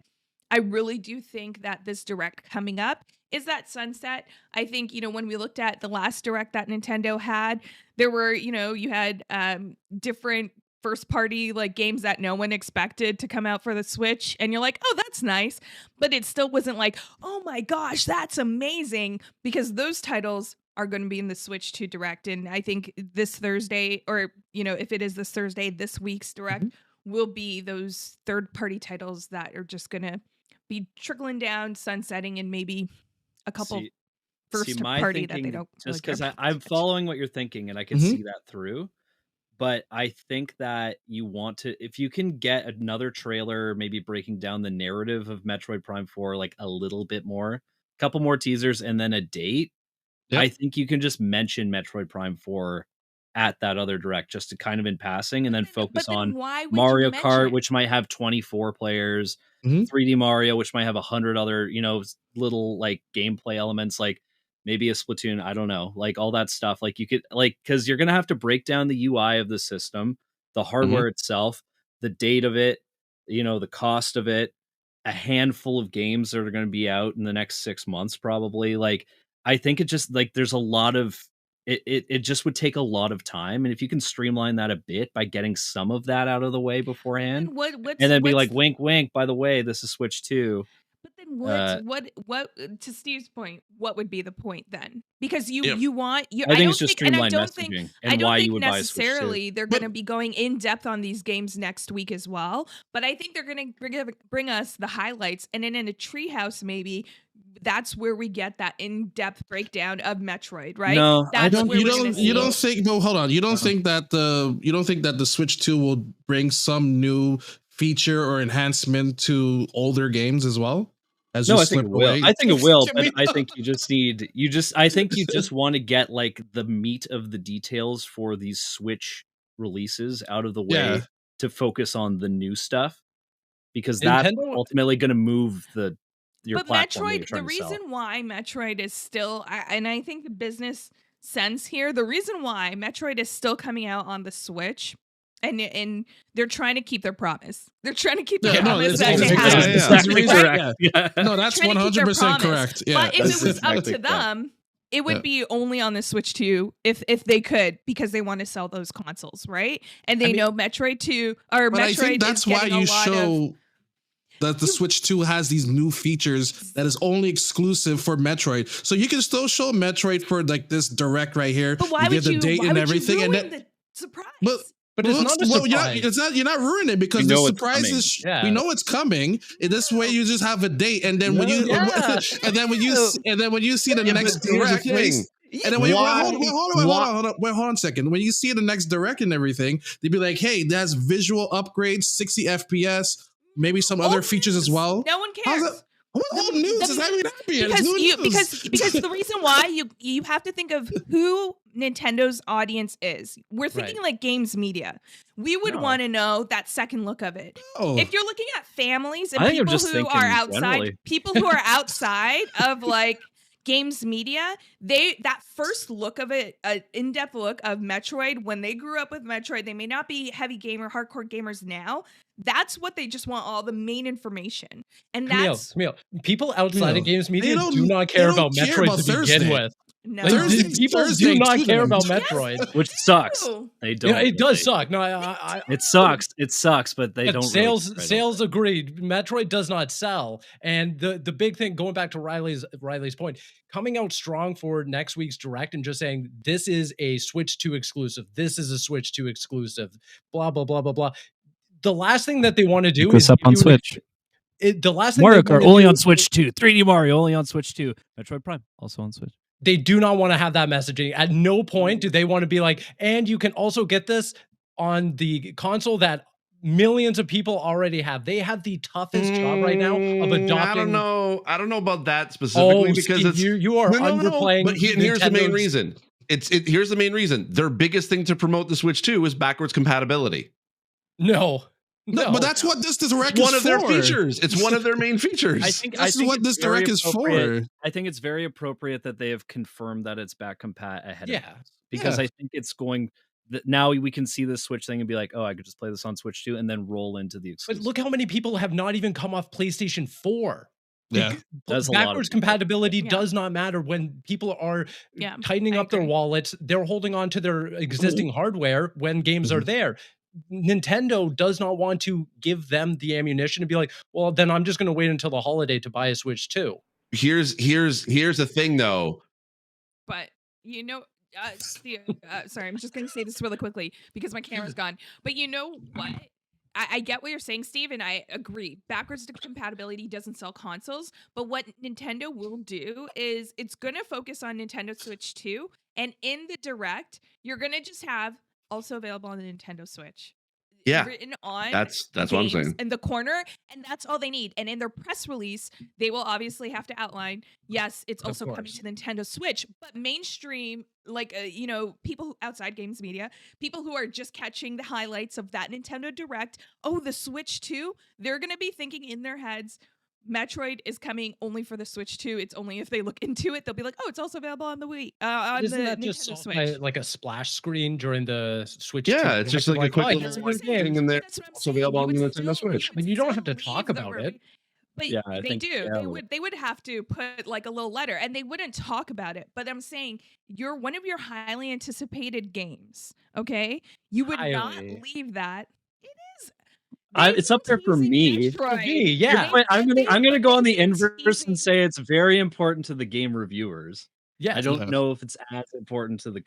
I really do think that this direct coming up is that sunset. I think, when we looked at the last direct that Nintendo had, there were, you had different first party like games that no one expected to come out for the Switch, and you're like, oh, that's nice, but it still wasn't like, oh my gosh, that's amazing, because those titles are going to be in the Switch 2 direct. And I think this Thursday, or if it is this Thursday, this week's direct will be those third party titles that are just going to be trickling down, sunsetting, and maybe a couple first my party thinking, that they don't. Just because I'm following what you're thinking, and I can see that through. But I think that you want to, if you can get another trailer, maybe breaking down the narrative of Metroid Prime 4 like a little bit more, a couple more teasers, and then a date. Yep. I think you can just mention Metroid Prime 4 at that other direct, just to kind of in passing, and then focus on Mario Kart, which might have 24 players, 3D Mario, which might have 100 other, little like gameplay elements, like maybe a Splatoon, I don't know, like all that stuff. Like you could, like, because you're gonna have to break down the UI of the system, the hardware itself, the date of it, the cost of it, a handful of games that are going to be out in the next 6 months, probably. Like, I think it just, like, there's a lot of it just would take a lot of time, and if you can streamline that a bit by getting some of that out of the way beforehand, and then be like, wink, wink, by the way, this is Switch 2. But then what to Steve's point, what would be the point then? Because you want I think it's just streamlined messaging, and why you would buy a Switch 2. I don't think necessarily they're going to be going in depth on these games next week as well, but I think they're going to bring us the highlights, and then in a treehouse maybe that's where we get that in-depth breakdown of Metroid, right? No, that's I don't. You don't think? No, hold on. You don't think that the Switch 2 will bring some new feature or enhancement to older games as well? No, I think it will. I think it will, but I think I think you just want to get like the meat of the details for these Switch releases out of the way to focus on the new stuff, because that's ultimately going to move your platform. Metroid, the reason why Metroid is still, and I think the business sense here, the reason why Metroid is still coming out on the Switch, and they're trying to keep their promise. They're trying to keep their promise that they have. No, that's 100% correct. Yeah, but if it was up to them, it would be only on the Switch 2 if they could, because they want to sell those consoles, right? And they know Metroid 2 or Metroid. I think that's why you show that the Switch 2 has these new features that is only exclusive for Metroid. So you can still show Metroid for like this direct right here. But why would you? The date and everything, and then the surprise. But it's not a surprise. You're not ruining it, because the surprise is we know it's coming. In this way, you just have a date, and then when you see the next direct, and then hold on a second. When you see the next direct and everything, they'd be like, "Hey, that's visual upgrades, 60 FPS, maybe some other features as well." No one cares. What old news is that happening? Because the reason why you have to think of who Nintendo's audience is. We're thinking like games media. We would want to know that second look of it. Oh. If you're looking at families and people who are outside of like games media, that first look of it, an in-depth look of Metroid, when they grew up with Metroid, they may not be hardcore gamers now. That's what they just want, all the main information. And Camille, people outside of games media do not care about Metroid to begin with. No. People do not care about Metroid, which sucks. They don't. Yeah, it does suck. No, it sucks. It sucks, but they don't. Sales agreed. Metroid does not sell, and the big thing, going back to Riley's point, coming out strong for next week's direct and just saying this is a Switch 2 exclusive. This is a Switch 2 exclusive. Blah blah blah blah blah. The last thing that they want to do is up on Switch. The last thing Mario Kart only on Switch 2. 3D Mario only on Switch 2. Metroid Prime also on Switch. They do not want to have that messaging. At no point do they want to be like, and you can also get this on the console that millions of people already have. They have the toughest job right now of adopting. I don't know about that specifically, because Steve, you are underplaying. But here's the main reason. Here's the main reason. Their biggest thing to promote the Switch 2 is backwards compatibility. No, but that's what this direct is for. One of their features. It's one of their main features. I think what this direct is for. I think it's very appropriate that they have confirmed that it's back compat ahead of us, because I think it's going. Now we can see this Switch thing and be like, oh, I could just play this on Switch 2 and then roll into the exclusive. But look how many people have not even come off PlayStation 4. Yeah, backwards compatibility does not matter when people are tightening up their wallets. They're holding on to their existing hardware when games are there. Nintendo does not want to give them the ammunition to be like, well, then I'm just going to wait until the holiday to buy a Switch 2. Here's the thing, though. But sorry, I'm just going to say this really quickly because my camera's gone. But you know what? I get what you're saying, Steve, and I agree. Backwards compatibility doesn't sell consoles, but what Nintendo will do is it's going to focus on Nintendo Switch 2, and in the Direct, you're going to just have also available on the Nintendo Switch. Yeah, written on that's what I'm saying. In the corner, and that's all they need. And in their press release, they will obviously have to outline, yes, it's also coming to Nintendo Switch, but mainstream, like people outside games media, people who are just catching the highlights of that Nintendo Direct, the Switch 2, they're gonna be thinking in their heads, Metroid is coming only for the Switch 2. It's only if they look into it, they'll be like, "Oh, it's also available on the Wii." Isn't that Nintendo just Switch. like a splash screen during the Switch? Yeah, it's just like a quick little thing, and they're also available on the Nintendo Switch. I mean, you don't have to talk about it. But they do. They would have to put like a little letter, and they wouldn't talk about it. But I'm saying you're one of your highly anticipated games. Okay, you would not leave that. It's up there for me. Yeah. I'm gonna go on the inverse and say it's very important to the game reviewers. Yeah, I don't know if it's as important to the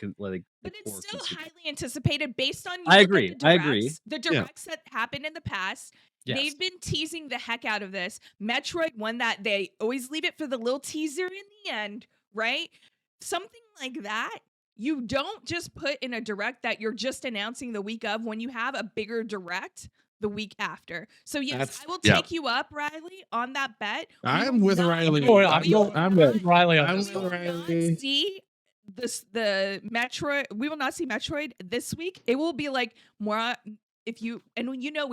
but it's still highly anticipated based on. I agree. The directs that happened in the past. Yes. They've been teasing the heck out of this. Metroid, one that they always leave it for the little teaser in the end, right? Something like that. You don't just put in a direct that you're just announcing the week of when you have a bigger direct the week after. So yes, I will take you up, Riley, on that bet. I'm with Riley. I'm with Riley. I'm with Riley. See the Metroid. We will not see Metroid this week. It will be like more we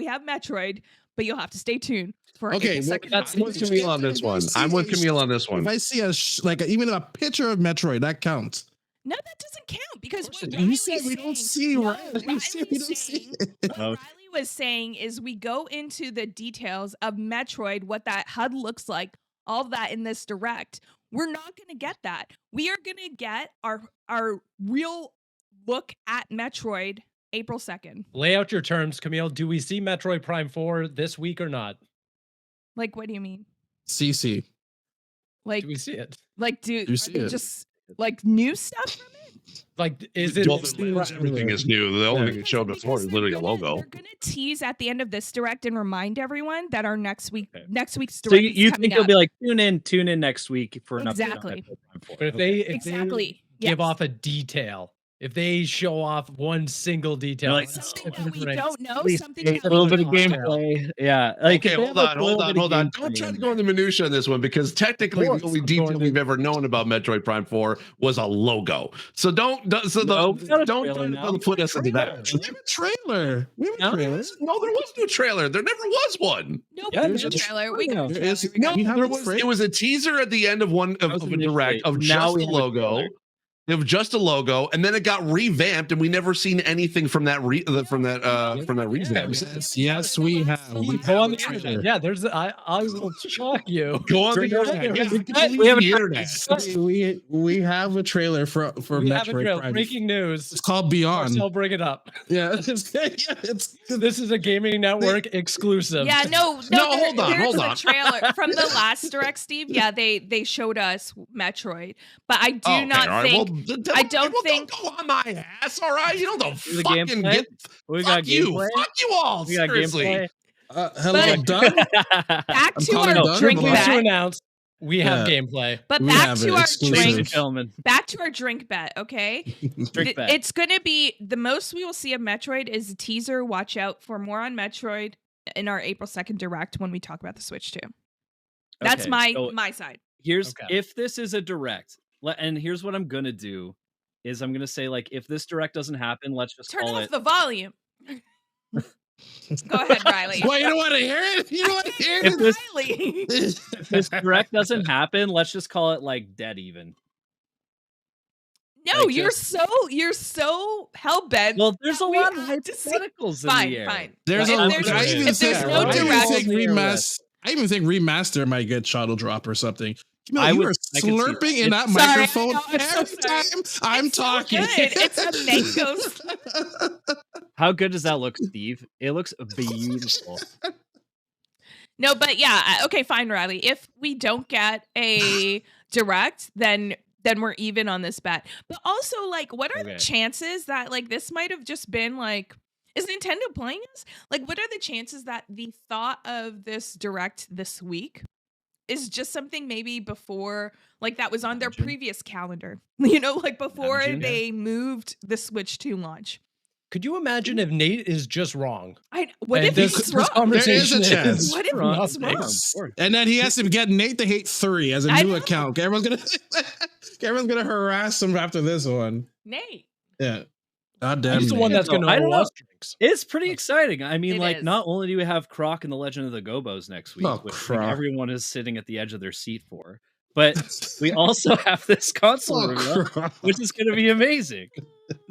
have Metroid, but you'll have to stay tuned for. Okay, I'm with Camille on this one. If I see even a picture of Metroid, that counts. No, that doesn't count because what you said we don't see. Riley was saying is we go into the details of Metroid, what that HUD looks like, all that in this direct. We're not going to get that. We are going to get our real look at Metroid April 2nd. Lay out your terms, Camille. Do we see Metroid Prime 4 this week or not? Like, what do you mean? CC. Like, do we see it? Like, do you see it? Just like new stuff from it? Like, is it? Everything is new. The only thing that showed before is literally a logo. They're gonna tease at the end of this direct and remind everyone that our next week's direct. So you think they'll be like, tune in next week for an update. But if they give off a detail, if they show off one single detail, like, we don't know something. A little bit of gameplay. Yeah. Like, okay, hold on. Don't try to go in the minutia on this one because technically the only detail we've ever known about Metroid Prime 4 was a logo. So don't put us into that. We have a trailer. No, there was no trailer. There never was one. No, there's a trailer. It was a teaser at the end of a direct of just the logo. It was just a logo, and then it got revamped, and we never seen anything from that revamp. Yes, we have. Go on the internet. Yeah, there's. I will shock you. Go on the internet. We have internet. We have a trailer for Metroid Prime. Breaking news. It's called Beyond. I'll bring it up. Yeah, this is a gaming network exclusive. Yeah, no. Hold on. The trailer from the last direct, Steve. Yeah, they showed us Metroid, but I do not think. I don't think. Don't go on my ass, all right? You don't fucking get. Fuck you all. We got seriously. Hello, Doug. Back to our drink bet. To announce we have gameplay. But back to our drink bet. Okay, drink bet. It's gonna be the most we will see of Metroid is a teaser. Watch out for more on Metroid in our April 2nd direct when we talk about the Switch 2. That's my side. Here's if this is a direct. And here's what I'm going to do is I'm going to say, like, if this direct doesn't happen, let's just turn off the volume. Go ahead, Riley. Well, you don't want to hear it? You don't want to hear it? If this direct doesn't happen, let's just call it, like, dead even. No, like you're so hell-bent. Well, there's a lot of hypotheticals in the air. Fine. There's no direct. I even think remaster might get Shadow Drop or something. You are slurping in that microphone every time I'm talking. It's a mango. How good does that look, Steve? It looks beautiful. No, but yeah, okay, fine, Riley. If we don't get a direct, then we're even on this bet. But also, like, what are the chances that like this might have just been like Is Nintendo playing us? Like, what are the chances that the thought of this direct this week is just something maybe before, like that was on their previous calendar, you know, like before they moved the Switch 2 launch? Could you imagine if Nate is just wrong? What if he's wrong? There is a chance. What if he's wrong? And then he has to get Nate to hate 3 as a new account. Everyone's gonna harass him after this one. Nate. Yeah. God damn. He's the one that's gonna know. It's pretty exciting. I mean, It is. not only do we have Croc and the Legend of the Gobos next week, which Croc. everyone is sitting at the edge of their seat for, but we also have this console reveal, which is going to be amazing.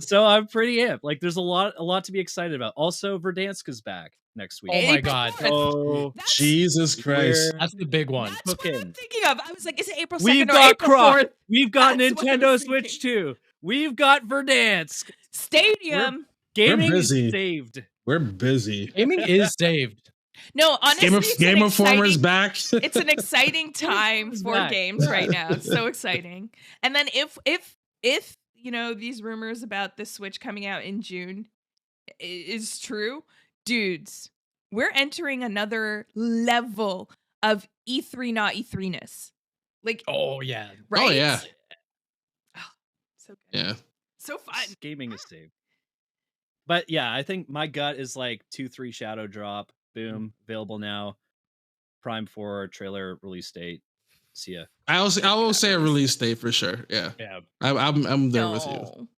So I'm pretty amped. Like, there's a lot to be excited about. Also, Verdansk is back next week. Oh my god! Oh, Jesus Christ! That's the big one. That's what I'm thinking of. I was like, is it April 2nd We've or got April Croc. 4th? We've got That's what I Nintendo was Switch thinking. 2. We've got Verdansk. Stadium. Gaming is busy. saved. We're busy. Gaming is saved. No, honestly, Game of Informer's back. It's an exciting time for back. games right now. It's so exciting. And then if you know, these rumors about the Switch coming out in June is true, dudes, we're entering another level of E3 not E3-ness. Like, oh yeah. Right? Oh yeah. So good. Yeah. So fun. Gaming is saved. But yeah, I think my gut is like 2-3 Shadow Drop. Boom. Available now. Prime 4 trailer release date. See ya. I will say a release date for sure. Yeah. Yeah. I'm there with you.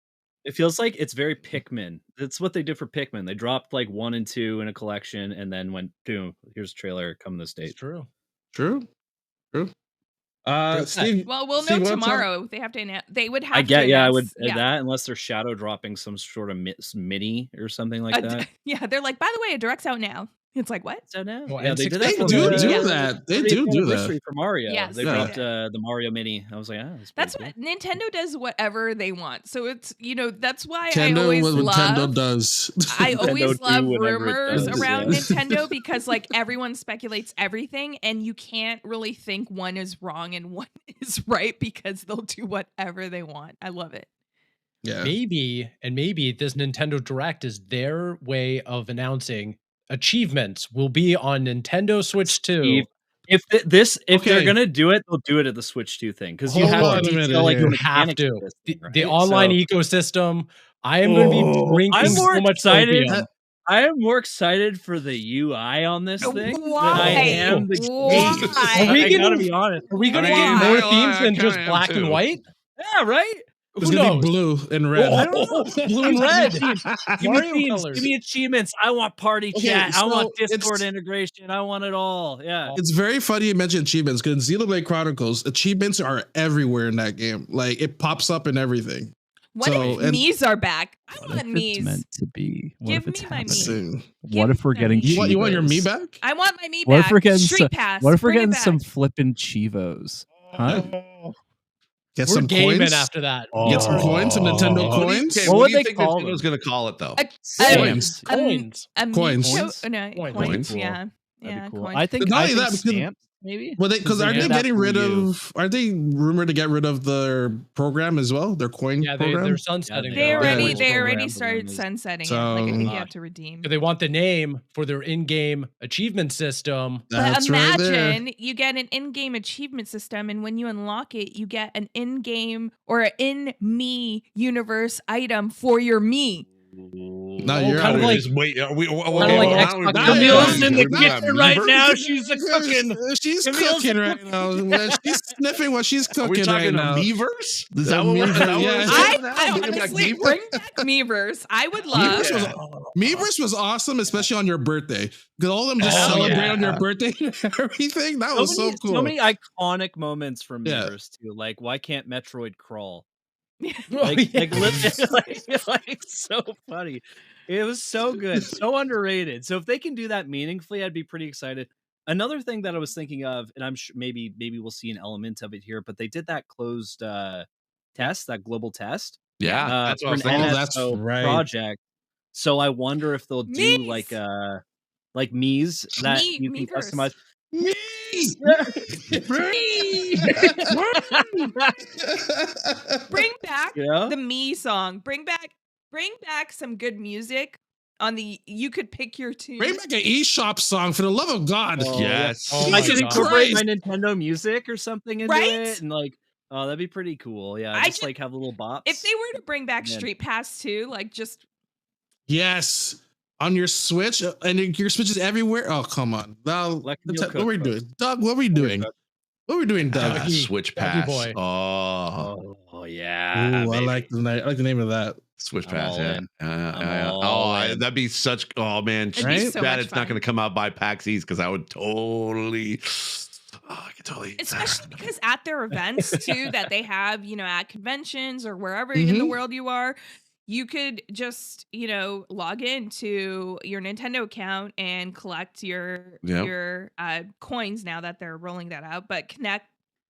It feels like it's very Pikmin. That's what they did for Pikmin. They dropped like 1 and 2 in a collection and then went, boom, here's a trailer, come this date. It's true. True. Steve. Well, we'll Steve, know what's tomorrow. They have to. They would have. I get. To Yeah, I announce- would that unless they're shadow dropping some sort of mini or something like that. Yeah, they're like, by the way, a direct's out now. It's like, what? So now, Well, yeah, they did They that. do for that. They do that. For Mario. Yes, they they dropped did. the Mario Mini. I was like, That's what Nintendo does. Whatever they want. So it's that's why Nintendo, I always what love. Nintendo does. I always do love whatever it rumors does, around yeah. Nintendo because like everyone speculates everything, and you can't really think one is wrong and one is right because they'll do whatever they want. I love it. Yeah. Maybe this Nintendo Direct is their way of announcing achievements will be on Nintendo Switch 2. If they're gonna do it, they'll do it at the Switch 2 thing because you have to detail like you the have mechanics to of this thing, right? the online ecosystem. I am going to be drinking I'm more so much excited. opium. I am more excited for the UI on this thing Why? than I am the Why? game. Are we I gonna- gotta be honest. Are we going to I get mean, more I themes than just kinda am black and too. white? Yeah, right. It's Who gonna knows? be blue and red. I don't know. Blue and red. Give me Mario themes. colors. Give me achievements. I want party Okay, chat. I so want Discord it's- integration. I want it all. Yeah. It's very funny you mentioned achievements because in Xenoblade Chronicles, achievements are everywhere in that game. Like it pops up in everything. What if Mii's are back? I What want if Mii's. it's meant to be? What Give if it's me my happening? Mii. What if we're getting You want your Chivos? me back? I want my Mii What back. if we're getting Street Pass. What if we're Bring it getting some back. flippin' Chivos? Huh? Get We're some gaming coins. after that. Get some coins, some Nintendo coins. Okay, What what would do you they think call Nintendo's them? gonna call it though? Coins. Coins. Coins. No, Coins. coins. Cool. Yeah. That'd Yeah. be cool. Coins. I think Not I only think that, because- stamps maybe. Well, because they are did they that getting for rid you. of? Are they rumored to get rid of their program as well? Their coin Yeah, program. they're sunsetting. Yeah, They it. already Yeah. they already Program started is- sunsetting So- it. Like I think you Fuck. have to redeem. They want the name for their in-game achievement system. That's But right there. imagine you get an in-game achievement system, and when you unlock it, you get an in-game or an in-me universe item for your me. No, Oh, you're kind out of of like- it. Wait, are we? Kinda like Xbox. Camille's in the We've got kitchen right Meebers? now. She's a cooking. She's Camille's cooking right now. She's sniffing what she's Are we cooking right talking now. a Meverse? Is The that what we're Meverse, saying? yeah. I Bring back honestly Meverse? bring back Meverse. I would love. Meverse was awesome, especially on your birthday. Because all of them just Oh, celebrate yeah. on your birthday and everything. That was so cool. So many iconic moments from Yeah. Miiverse too. Like, why can't Metroid crawl? Oh, Like, yeah. like so funny. It was so good, so underrated. So if they can do that meaningfully, I'd be pretty excited. Another thing that I was thinking of, and I'm sure maybe we'll see an element of it here, but they did that closed test, that global test, Yeah, that's what I was for an thinking. Oh, that's NSO right. project. So I wonder if they'll do Mees! like Mii's that Me- you can Meverse. customize. Bring back Yeah. the me song. Bring back some good music you could pick your tune. Bring back an eShop song for the love of God. Yes. I could incorporate my Nintendo Music or something into it, and like, oh, that'd be pretty cool. Yeah, just like have little bops. If they were to bring back Street Pass too, like just on your Switch, and your Switch is everywhere. Oh, come on. Now, what are we doing? Doug, what are we doing? What are we doing, Doug? Switch Pass. Boy. Oh yeah. Ooh, I like the name of that. Switch Pass. That'd be such. Oh man, right? So bad it's not going to come out by PAX East because I would totally. I could totally. Especially because at their events too, that they have, at conventions or wherever in the world you are. You could just, log into your Nintendo account and collect your coins now that they're rolling that out, but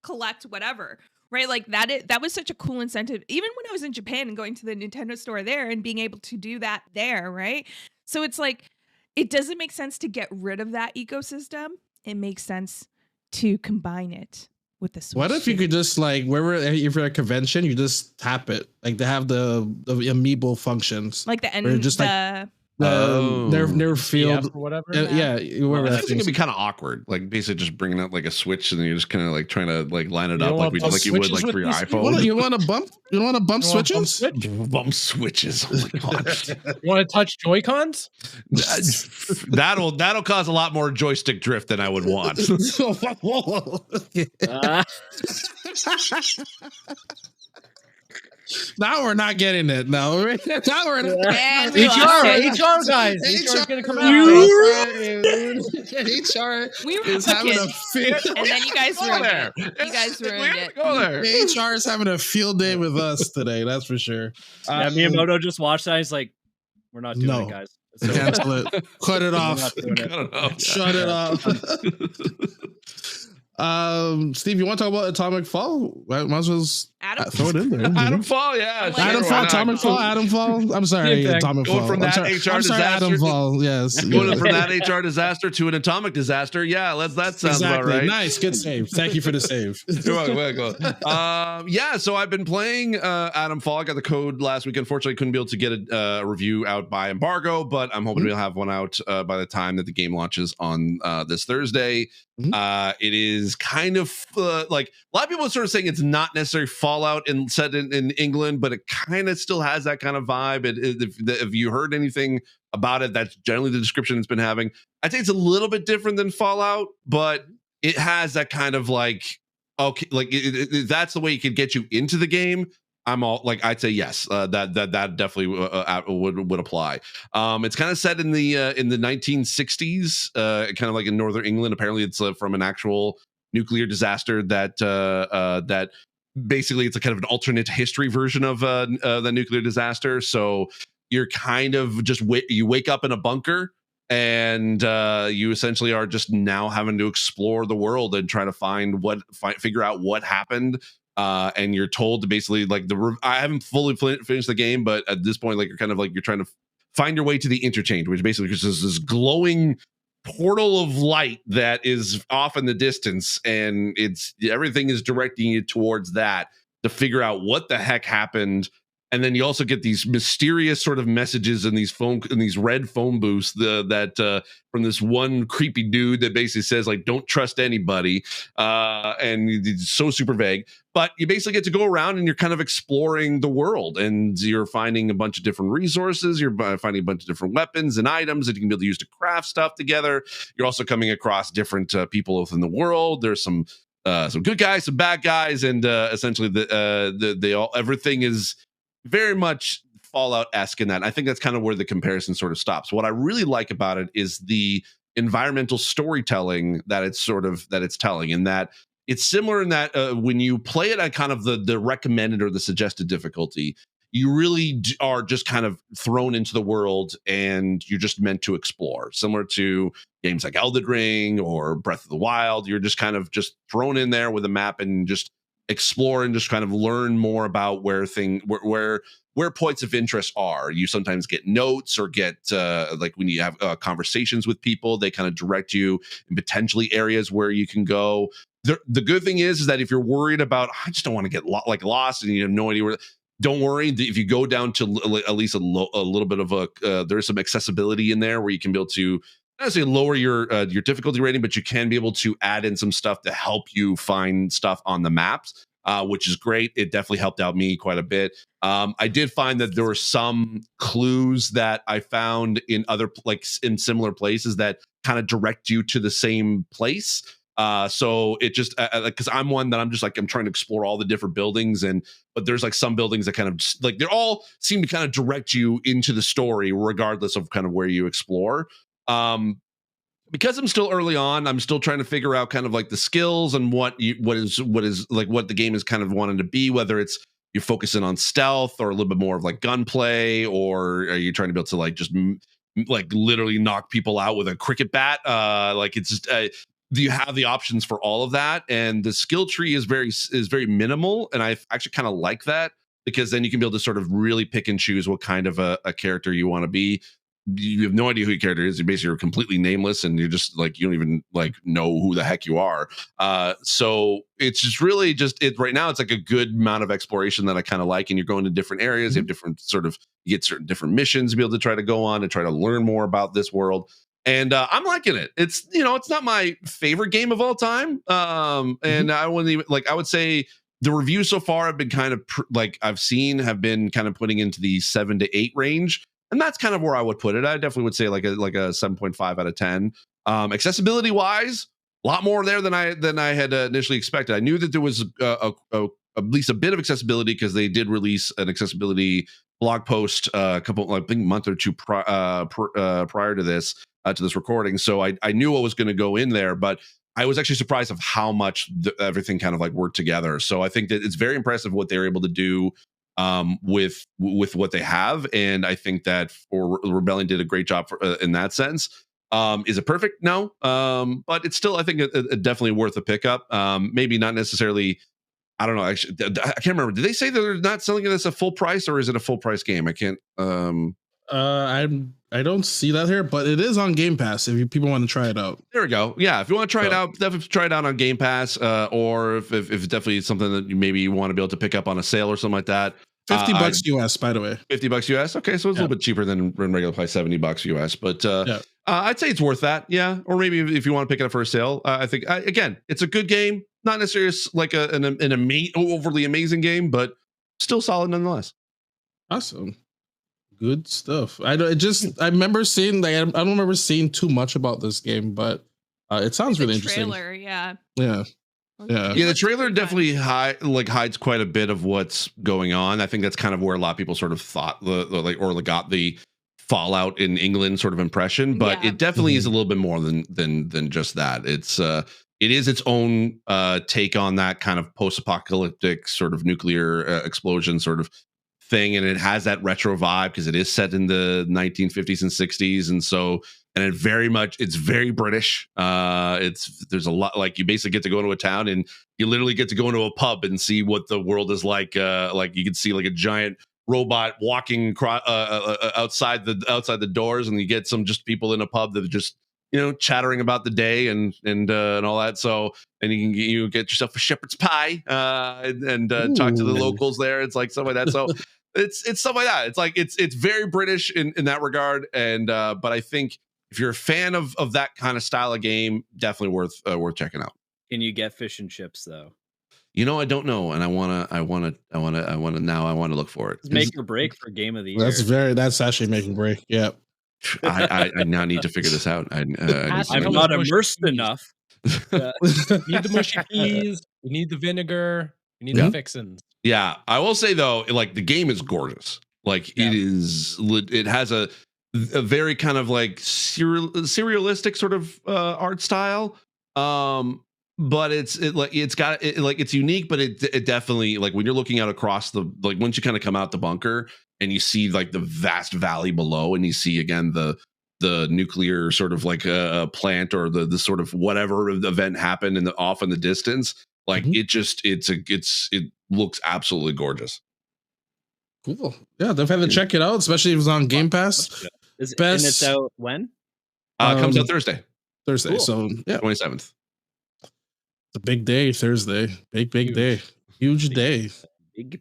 collect whatever, right? Like that was such a cool incentive. Even when I was in Japan and going to the Nintendo store there and being able to do that there, right? So it's like, it doesn't make sense to get rid of that ecosystem. It makes sense to combine it with the Switch. What if you could just if you're at a convention, you just tap it, like they have the amiibo functions, like never field or whatever. I think it could be kind of awkward, like basically just bringing out like a Switch and then you're just kind of like trying to like line it up like you would like for your iPhone. You want to bump switches? Bump switches. Oh my god! You want to touch Joy-Cons? That'll cause a lot more joystick drift than I would want. Now we're not getting it. Now we're not. HR guys. HR is gonna come out. HR we were is having a field, and then you guys ruined it. You guys ruined it. Go there. HR is having a field day with us today. That's for sure. Miyamoto just watched that. He's like, "We're not doing it, guys. Cancel it. Cut it off. Shut it off." Steve, you want to talk about Atomic Fall? Might as well throw it in there. Atomfall, yeah. Atomic Fall. I'm sorry, Atomic Fall. Going from that HR disaster. Atomfall, yes. Going from that HR disaster to an atomic disaster. Yeah, that sounds about right. Nice, good save. Thank you for the save. So I've been playing Atomfall. I got the code last week. Unfortunately, couldn't be able to get a review out by embargo, but I'm hoping we'll have one out by the time that the game launches on this Thursday. It is kind of like a lot of people are sort of saying it's not necessarily Fallout and set in England, but it kind of still has that kind of vibe. If you heard anything about it, that's generally the description it's been having. I'd say it's a little bit different than Fallout, but it has that kind of like, okay, like that's the way it could get you into the game. I'm all like, I'd say yes, that definitely would apply. It's kind of set in the 1960s, kind of like in northern England. Apparently, it's from an actual nuclear disaster that basically it's a kind of an alternate history version of the nuclear disaster. So you're kind of just you wake up in a bunker. And you essentially are just now having to explore the world and try to figure out what happened. And you're told to basically like I haven't fully finished the game, but at this point, like you're kind of like you're trying to find your way to the interchange, which basically is this glowing portal of light that is off in the distance, and everything is directing you towards that to figure out what the heck happened. And then you also get these mysterious sort of messages in these red phone booths that from this one creepy dude that basically says like, don't trust anybody. And it's so super vague, but you basically get to go around and you're kind of exploring the world, and you're finding a bunch of different resources. You're finding a bunch of different weapons and items that you can be able to use to craft stuff together. You're also coming across different people within the world. There's some good guys, some bad guys, and essentially everything is very much Fallout-esque in that. And I think that's kind of where the comparison sort of stops. What I really like about it is the environmental storytelling that it's telling, in that it's similar in that when you play it at kind of the recommended or the suggested difficulty, you really are just kind of thrown into the world and you're just meant to explore. Similar to games like Elden Ring or Breath of the Wild, you're just kind of just thrown in there with a map and just explore and just kind of learn more about where points of interest are. You sometimes get notes or get like when you have conversations with people, they kind of direct you in potentially areas where you can go. The good thing is that if you're worried about, I just don't want to get lost and you have no idea where, don't worry. If you go down to at least a little bit of there's some accessibility in there where you can be able to not necessarily lower your difficulty rating, but you can be able to add in some stuff to help you find stuff on the maps, which is great. It definitely helped out me quite a bit. I did find that there were some clues that I found in other in similar places that kind of direct you to the same place. So it just because I'm one that I'm trying to explore all the different buildings, but there's like some buildings that kind of like they all seem to kind of direct you into the story regardless of kind of where you explore. Because I'm still early on, I'm still trying to figure out kind of like the skills and what is like what the game is kind of wanting to be, whether it's you're focusing on stealth or a little bit more of like gunplay, or are you trying to be able to like just like literally knock people out with a cricket bat? Like it's just do you have the options for all of that? And the skill tree is very minimal, and I actually kind of like that because then you can be able to sort of really pick and choose what kind of a character you want to be. You have no idea who your character is. You basically are completely nameless, and you're just like you don't even like know who the heck you are. So it's just really right now. It's like a good amount of exploration that I kind of like, and you're going to different areas. You have different you get certain different missions to be able to try to go on and try to learn more about this world. And I'm liking it. It's it's not my favorite game of all time. And I wouldn't even I would say the reviews so far have been kind of have been kind of putting into the 7 to 8 range. And that's kind of where I would put it. I definitely would say like a 7.5 out of 10. Accessibility wise, a lot more there than I had initially expected. I knew that there was at least a bit of accessibility because they did release an accessibility blog post a month or two prior to this recording. So I knew what was going to go in there, but I was actually surprised of how much everything kind of like worked together. So I think that it's very impressive what they were able to do with what they have, and I think that Rebellion did a great job in that sense. Is it perfect? No, but it's still I think definitely worth a pickup. Maybe not necessarily. I don't know. Actually, I can't remember. Did they say that they're not selling it as a full price, or is it a full price game? I can't. I don't see that here, but it is on Game Pass if people want to try it out. There we go. Yeah, if you want to try it out, definitely try it out on Game Pass, or if it's definitely something that you want to be able to pick up on a sale or something like that. $50 US, by the way. $50 US. Okay, so it's a little bit cheaper than regular price, $70 US. But I'd say it's worth that. Yeah, or maybe if you want to pick it up for a sale, I think again, it's a good game. Not necessarily like an overly amazing game, but still solid nonetheless. Awesome. Good stuff. I remember seeing I don't remember seeing too much about this game, but it sounds really interesting. Trailer, yeah. The trailer definitely hides quite a bit of what's going on. I think that's kind of where a lot of people sort of thought got the Fallout in England sort of impression, but it definitely is a little bit more than just that. It is its own take on that kind of post-apocalyptic sort of nuclear explosion sort of thing, and it has that retro vibe because it is set in the 1950s and 60s, and it's very British. There's a lot, like you basically get to go into a town and you literally get to go into a pub and see what the world is like you can see like a giant robot walking outside the doors, and you get some just people in a pub that are just chattering about the day and all that. So, and you get yourself a shepherd's pie and talk to the locals there. It's like stuff like that. So it's stuff like that. It's like it's very British in that regard. And but I think if you're a fan of that kind of style of game, definitely worth checking out. Can you get fish and chips though? I don't know, and I want to look for it. It's make or break for game of the year. That's actually make or break. Yeah. I now need to figure this out. I'm not immersed enough. We need the mushy peas. We need the vinegar. We need the fixins. Yeah, I will say though, like the game is gorgeous. Like it has a very kind of like serialistic sort of art style. But it's unique, but it definitely, like when you're looking out across once you kind of come out the bunker and you see like the vast valley below, and you see again the nuclear sort of like a plant or the sort of whatever event happened off in the distance, like it looks absolutely gorgeous. Cool. Yeah, definitely check it out, especially if it's on Game Pass. And it's out when? Comes out Thursday. Cool. So yeah, 27th. It's a big day, Thursday. Big day. Huge day.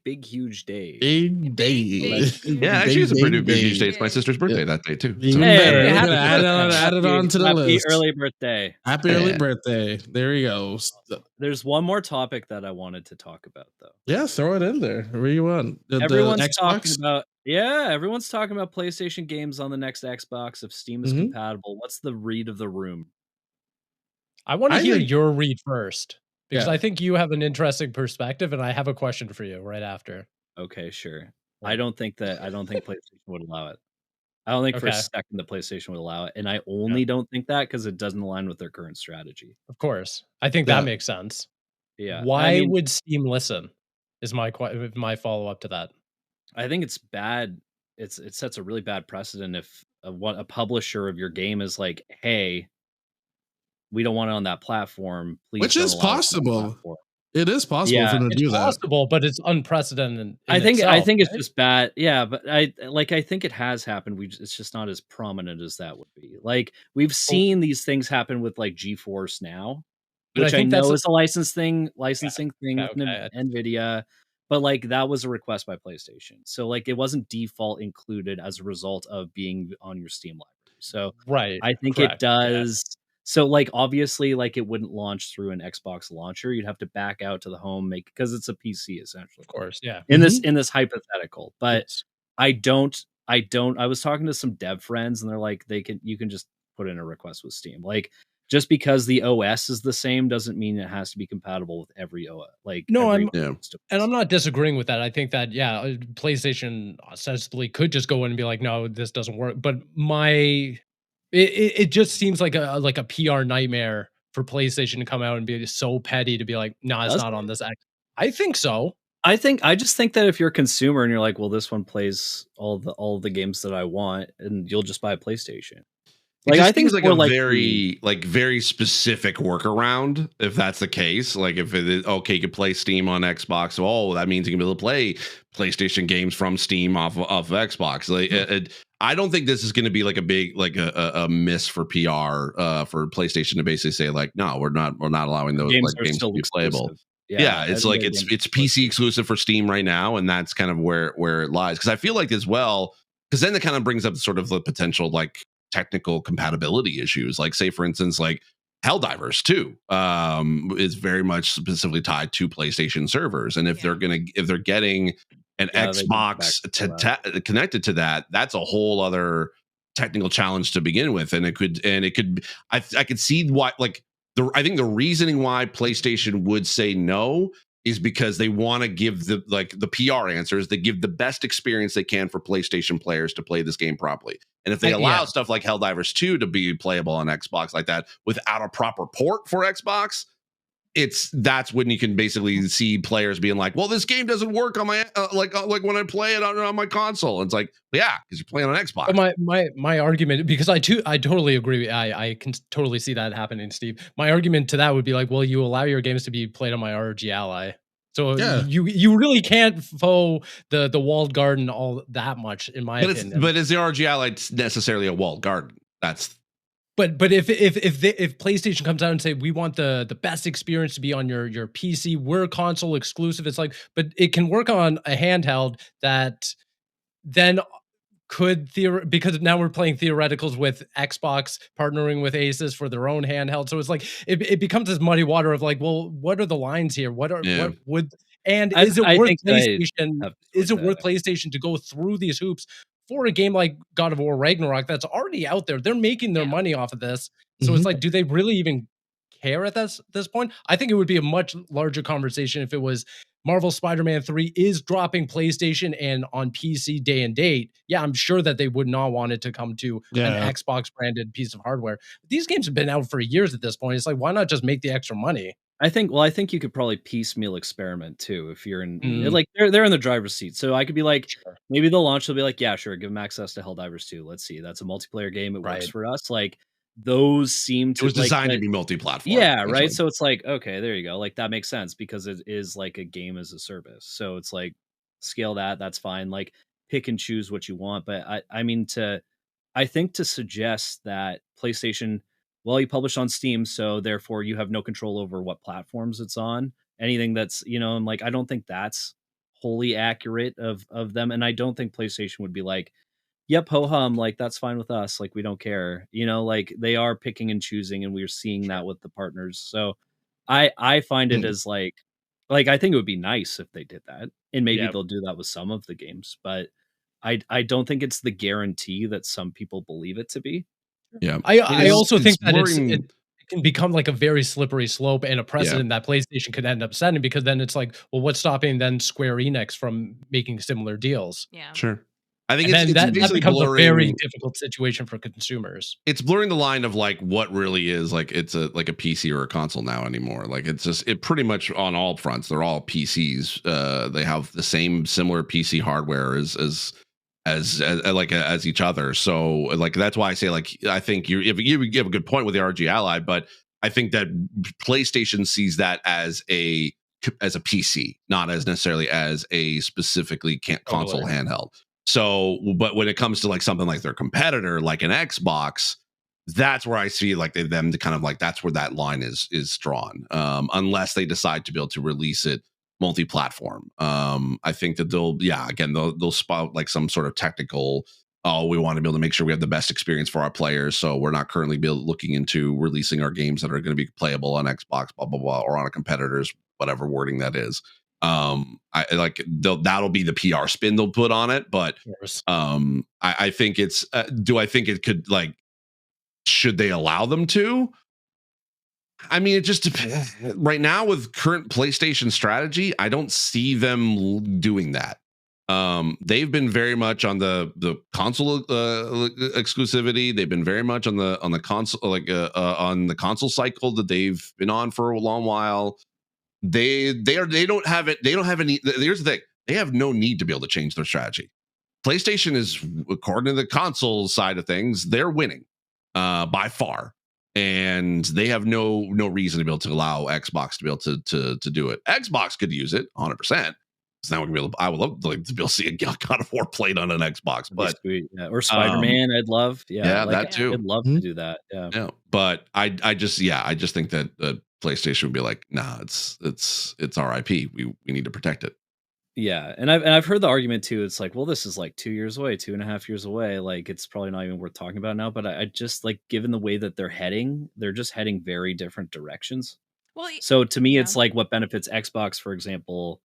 Big huge day. Big day. Yeah, actually, it's a pretty big huge day. It's my sister's birthday that day too. Even better. We're gonna add it on to the list. Early birthday. Happy early birthday. There we go. There's one more topic that I wanted to talk about, though. Yeah, throw it in there. Where you want? Everyone's talking about. Yeah, everyone's talking about PlayStation games on the next Xbox if Steam is compatible. What's the read of the room? I want to hear your read first. Because I think you have an interesting perspective, and I have a question for you right after. Okay, sure. I don't think PlayStation would allow it. I don't think for a second that PlayStation would allow it, and I only don't think that because it doesn't align with their current strategy. Of course, I think that makes sense. Yeah. Why would Steam listen? Is my follow up to that? I think it's bad. It sets a really bad precedent if a publisher of your game is like, hey, we don't want it on that platform. Please, which is possible. It is possible for them to do that. It's possible, but it's unprecedented. I think it's just bad. Yeah, but I think it has happened. It's just not as prominent as that would be. Like we've seen these things happen with like GeForce Now, which I know is a licensing thing with NVIDIA, but like that was a request by PlayStation. So like it wasn't default included as a result of being on your Steam library. So I think it does. Yeah. So like obviously like it wouldn't launch through an Xbox launcher. You'd have to back out to the home because it's a PC essentially. Of course, yeah. In this hypothetical, but I was talking to some dev friends and they're like you can just put in a request with Steam. Like just because the OS is the same doesn't mean it has to be compatible with every OS. Like and I'm not disagreeing with that. I think that PlayStation ostensibly could just go in and be like, no, this doesn't work. But it just seems like a PR nightmare for PlayStation to come out and be so petty to be like, no, it's not on this act. I think so. I just think that if you're a consumer and you're like, well, this one plays all the games that I want, and you'll just buy a PlayStation. Like I think it's like a very specific workaround if that's the case. Like if it is you can play Steam on Xbox, that means you can be able to play PlayStation games from Steam off Xbox. Like I don't think this is going to be like a big a miss for PR for PlayStation to basically say like, no, we're not allowing those games to be playable. Yeah, it's like it's PC exclusive for Steam right now, and that's kind of where it lies. Because I feel like as well, because then it kind of brings up sort of the potential like technical compatibility issues. Like say for instance, like Helldivers 2 is very much specifically tied to PlayStation servers, and if they're getting an Xbox connected to that, that's a whole other technical challenge to begin with, and it could I could see why I think the reasoning why PlayStation would say no is because they want to give the PR answers. They give the best experience they can for PlayStation players to play this game properly. And if they allow stuff like Helldivers 2 to be playable on Xbox like that without a proper port for Xbox, that's when you can basically see players being like, well, this game doesn't work on my like when I play it on my console. And it's like, yeah, because you're playing on Xbox. But my argument, because I totally agree. I can totally see that happening, Steve. My argument to that would be like, well, you allow your games to be played on my ROG Ally. So you really can't faux the walled garden all that much, in my opinion. But is the ROG Ally necessarily a walled garden? That's. But if PlayStation comes out and say we want the best experience to be on your PC, we're console exclusive. It's like, but it can work on a handheld that then could because now we're playing theoreticals with Xbox partnering with Asus for their own handheld. So it's like it becomes this muddy water of like, well, what are the lines here? What would is it worth PlayStation? Is it worth PlayStation to go through these hoops for a game like God of War Ragnarok that's already out there? They're making their money off of this. So it's like, do they really even care at this point? I think it would be a much larger conversation if it was Marvel Spider-Man 3 is dropping PlayStation and on PC day and date. Yeah, I'm sure that they would not want it to come to an Xbox branded piece of hardware. These games have been out for years at this point. It's like, why not just make the extra money? I think you could probably piecemeal experiment too if you're in like they're in the driver's seat. So I could be like, maybe the launch will be like, yeah, sure, give them access to Helldivers 2. Let's see, that's a multiplayer game. It works for us. Like those seem to. It was designed to be multi-platform. Yeah, right. So it's like, okay, there you go. Like that makes sense because it is like a game as a service. So it's like scale that. That's fine. Like pick and choose what you want. But I think to suggest that PlayStation. Well, you publish on Steam, so therefore you have no control over what platforms it's on. Anything that's, I'm like, I don't think that's wholly accurate of them. And I don't think PlayStation would be like, yep, ho hum, like that's fine with us. Like we don't care. You know, like they are picking and choosing, and we're seeing that with the partners. So I find it as like I think it would be nice if they did that. And maybe they'll do that with some of the games, but I don't think it's the guarantee that some people believe it to be. Yeah. I also think that it can become like a very slippery slope and a precedent that PlayStation could end up setting, because then it's like, well, what's stopping then Square Enix from making similar deals? Yeah. Sure. I think that becomes a very difficult situation for consumers. It's blurring the line of like what really is like it's a PC or a console now anymore. Like it's just pretty much on all fronts. They're all PCs. They have the same similar PC hardware as each other. So like that's why I say like I think you have a good point with the RG Ally, but I think that PlayStation sees that as a PC, not as necessarily as a specifically console handheld. So, but when it comes to like something like their competitor, like an Xbox, that's where I see like them to kind of like that's where that line is drawn. Unless they decide to be able to release it multi-platform. I think that they'll spout like some sort of technical. Oh, we want to be able to make sure we have the best experience for our players, so we're not currently looking into releasing our games that are going to be playable on Xbox, blah blah blah, or on a competitor's whatever wording that is. I like that'll be the PR spin they'll put on it, but I think it's do I think it could like should they allow them to? I mean, it just depends. Right now with current PlayStation strategy, I don't see them doing that. They've been very much on the console exclusivity. They've been very much on the console on the console cycle that they've been on for a long while. They don't have it. They don't have any. Here's the thing. They have no need to be able to change their strategy. PlayStation is, according to the console side of things, they're winning by far, and they have no reason to be able to allow Xbox to be able to do it. Xbox could use it 100%. So now we're gonna be able. I would love to be able to see a God of War played on an Xbox, but or Spider-Man. I'd love. That too. I'd love to do that. Yeah, but I just think that PlayStation would be like, nah, it's our IP. We need to protect it. Yeah, and I've heard the argument too. It's like, well, this is like 2 years away, 2.5 years away. Like it's probably not even worth talking about now. But I just like, given the way that they're just heading very different directions. Well, so to me, it's like what benefits Xbox, for example,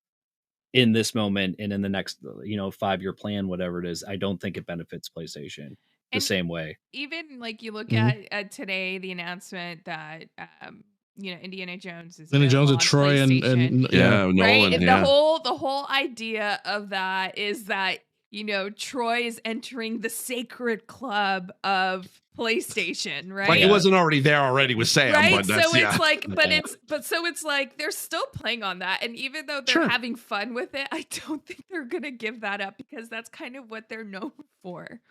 in this moment and in the next 5-year plan, whatever it is. I don't think it benefits PlayStation the same way. Even like you look at today, the announcement that Indiana Jones is with Troy and Nolan. Right? The whole idea of that is that Troy is entering the sacred club of PlayStation, right? Like it wasn't already there already with Sam, right? But that's, so it's like, it's like they're still playing on that, and even though they're having fun with it, I don't think they're gonna give that up because that's kind of what they're known for.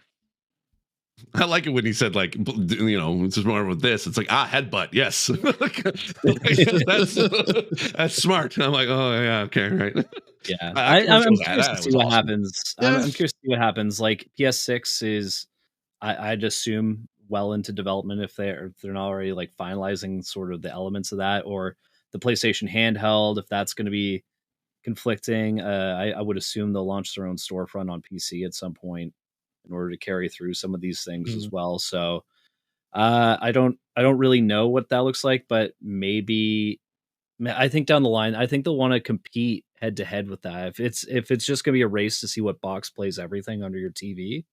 I like it when he said like it's just more with this. It's like headbutt, yes. that's smart. I'm like, oh yeah, okay, right. Yeah, I'm curious to see what happens. I'm curious to see what happens. Like PS6 is, I'd assume, well into development if they're not already like finalizing sort of the elements of that, or the PlayStation handheld if that's going to be conflicting. I would assume they'll launch their own storefront on PC at some point in order to carry through some of these things as well. So I don't really know what that looks like, but maybe I think down the line, I think they'll want to compete head to head with that. If it's just going to be a race to see what box plays everything under your TV,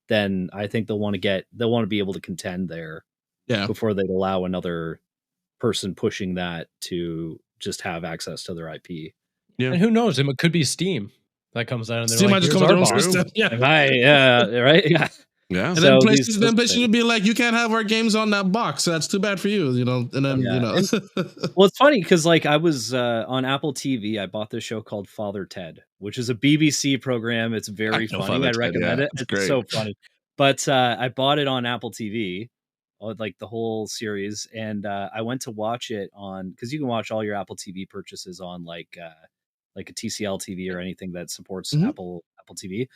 then I think they'll want to be able to contend there before they'd allow another person pushing that to just have access to their IP. Yeah. And who knows? It could be Steam that comes out and Steam might just come with their own system. Yeah. Right. Yeah. Yeah. And then PlayStation would be like, you can't have our games on that box, so that's too bad for you, And then well, it's funny because like I was on Apple TV, I bought this show called Father Ted, which is a BBC program. It's very funny. I recommend it. It's so funny. But I bought it on Apple TV, like the whole series, and I went to watch it on, because you can watch all your Apple TV purchases on like a TCL TV or anything that supports Apple TV,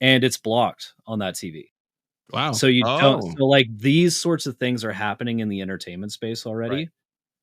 and it's blocked on that TV. Wow. So you don't. So like these sorts of things are happening in the entertainment space already. Right.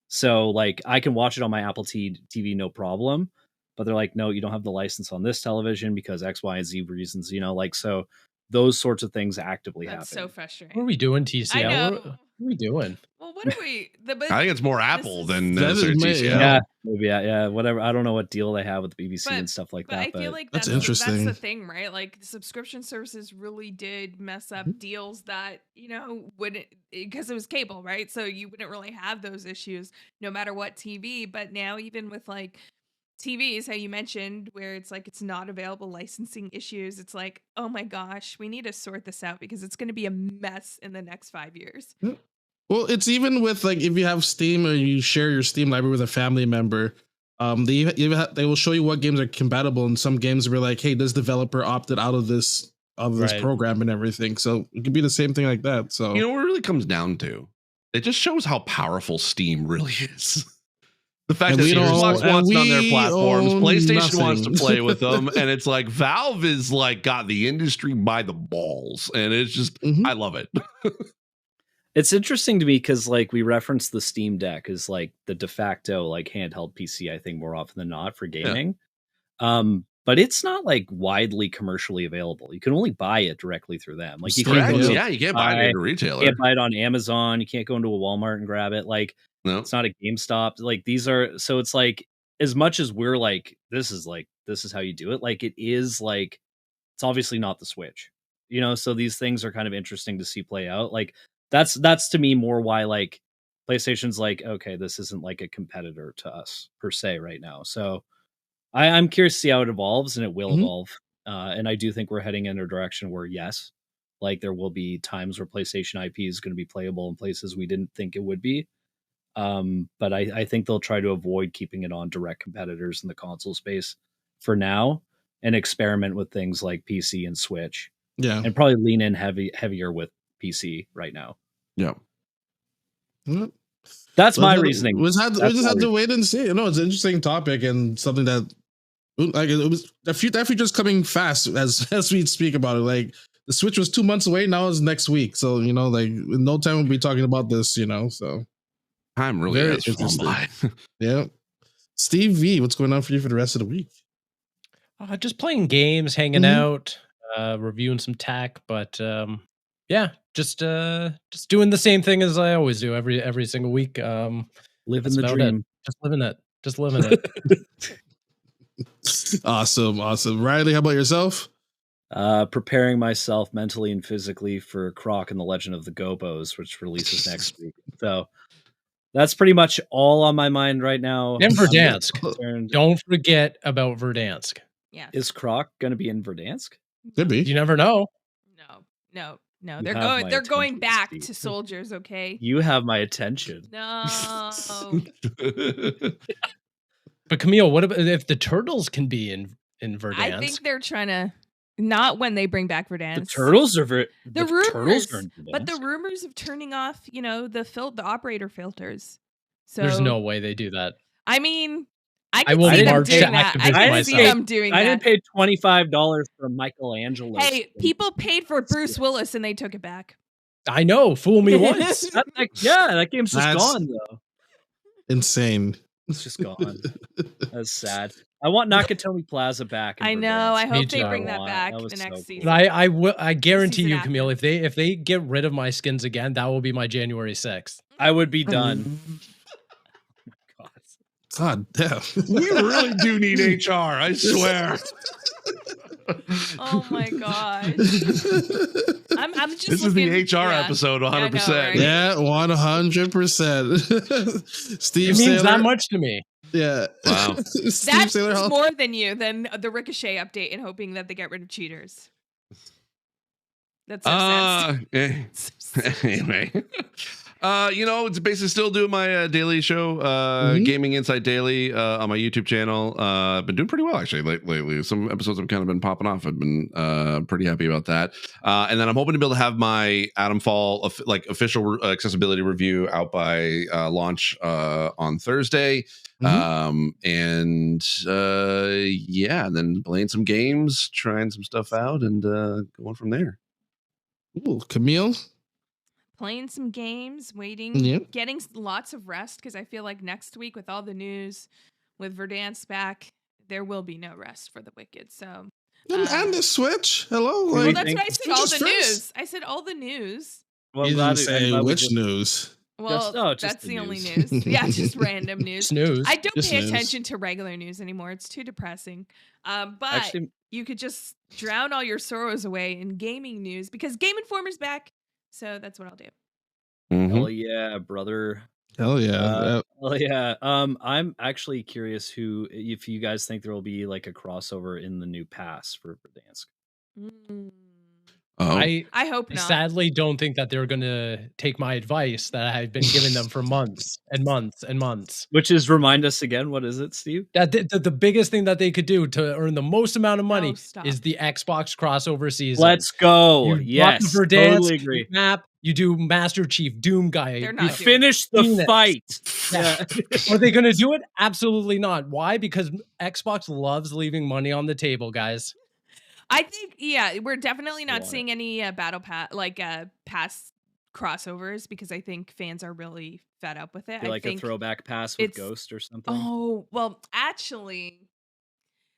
So like I can watch it on my Apple TV no problem, but they're like, no, you don't have the license on this television because X, Y, and Z reasons, like, so those sorts of things actively happen. That's so frustrating. What are we doing, TCL? I know. What are we doing? Well, what are we? I think it's more Apple than TCL. Yeah, maybe, yeah, whatever. I don't know what deal they have with the BBC and stuff like that. But I feel like that's interesting. That's the thing, right? Like the subscription services really did mess up deals that wouldn't, because it was cable, right? So you wouldn't really have those issues no matter what TV. But now even with like TVs, how you mentioned, where it's like it's not available, licensing issues, it's like, oh my gosh, we need to sort this out because it's going to be a mess in the next 5 years. Well, it's even with like if you have Steam or you share your Steam library with a family member, they will show you what games are compatible, and some games were like, hey, this developer opted out of this program and everything. So it could be the same thing like that. So what it really comes down to, it just shows how powerful Steam really is. The fact that Xbox wants it on their platforms, PlayStation wants to play with them, and it's like Valve is like got the industry by the balls, and it's just I love it. It's interesting to me because like we reference the Steam Deck as like the de facto like handheld PC, I think more often than not for gaming. Yeah. But it's not like widely commercially available. You can only buy it directly through them. Like you can't buy it at a retailer. You can't buy it on Amazon. You can't go into a Walmart and grab it. Like it's not a GameStop. Like these are, so it's like as much as we're like this is how you do it. Like it is like it's obviously not the Switch. So these things are kind of interesting to see play out. Like that's to me more why like PlayStation's like, okay, this isn't like a competitor to us per se right now. So I'm curious to see how it evolves, and it will evolve. And I do think we're heading in a direction where yes, like there will be times where PlayStation IP is going to be playable in places we didn't think it would be. But I think they'll try to avoid keeping it on direct competitors in the console space for now, and experiment with things like PC and Switch. Yeah, and probably lean in heavier with PC right now. Yeah. That's my reasoning. We just had to wait and see. It's an interesting topic and something that like it was that future's coming fast as we speak about it. Like the Switch was 2 months away, now it's next week. So like in no time we'll be talking about this. So time really is flown by. Yeah. Steve V, what's going on for you for the rest of the week? Just playing games, hanging out, reviewing some tech, but yeah, just doing the same thing as I always do every single week. Living the dream. Just living it. Awesome. Riley, how about yourself? Preparing myself mentally and physically for Croc and the Legend of the Gobos, which releases next week. So that's pretty much all on my mind right now. And Verdansk. Don't forget about Verdansk. Yeah. Is Croc going to be in Verdansk? Could be. You never know. No. They're going back to soldiers, okay? You have my attention. No. But Camille, what about if the turtles can be in Verdansk? I think they're trying to not when they bring back Verdansk. The turtles are the rumors, turtles are in Verdansk. But the rumors of turning off, the operator filters. So there's no way they do that. I mean, I will see them doing that. I can see them doing that. I didn't pay $25 for Michelangelo. Hey, people paid for Bruce Willis and they took it back. I know. Fool me once. That game's just gone though. Insane. It's just gone. That's sad. I want Nakatomi Plaza back. I know. I hope they bring that back the next season. But I guarantee you, Camille, if they get rid of my skins again, that will be my January 6th. I would be done. God damn. We really do need HR, I swear. Oh my gosh. I'm just This is the HR episode 100%. Yeah, 100%. Steve It means Saylor. that much to me. Yeah. Wow. That's more than you than the Ricochet update and hoping that they get rid of cheaters. That's so sense. Anyway. It's basically still doing my daily show, Gaming Insight Daily, on my YouTube channel. I've been doing pretty well actually lately. Some episodes have kind of been popping off. I've been pretty happy about that. And then I'm hoping to be able to have my Atomfall official accessibility review out by launch on Thursday. And then playing some games, trying some stuff out, and going from there. Ooh, Camille. Playing some games, waiting, getting lots of rest because I feel like next week with all the news, with Verdansk back, there will be no rest for the wicked. So and the Switch. Hello. Well, that's what I said. All the news. I said all the news. Well, you didn't say which news. Well, that's the only news. Yeah, just random news. I don't pay attention to regular news anymore. It's too depressing. But actually, you could just drown all your sorrows away in gaming news because Game Informer's back. So that's what I'll do. Hell yeah, brother. Hell yeah. Hell yeah. I'm actually curious if you guys think there will be like a crossover in the new pass for Verdansk. I hope not. I sadly don't think that they're going to take my advice that I've been giving them for months and months and months. Which is, remind us again, what is it, Steve? That the biggest thing that they could do to earn the most amount of money is the Xbox crossover season. Let's go. Yes, totally agree. Map. You do Master Chief, Doom Guy. You finish the fight. Yeah. Are they going to do it? Absolutely not. Why? Because Xbox loves leaving money on the table, guys. I think, we're definitely not seeing any battle pass crossovers because I think fans are really fed up with it. Like a throwback pass with Ghost or something. Oh, well, actually,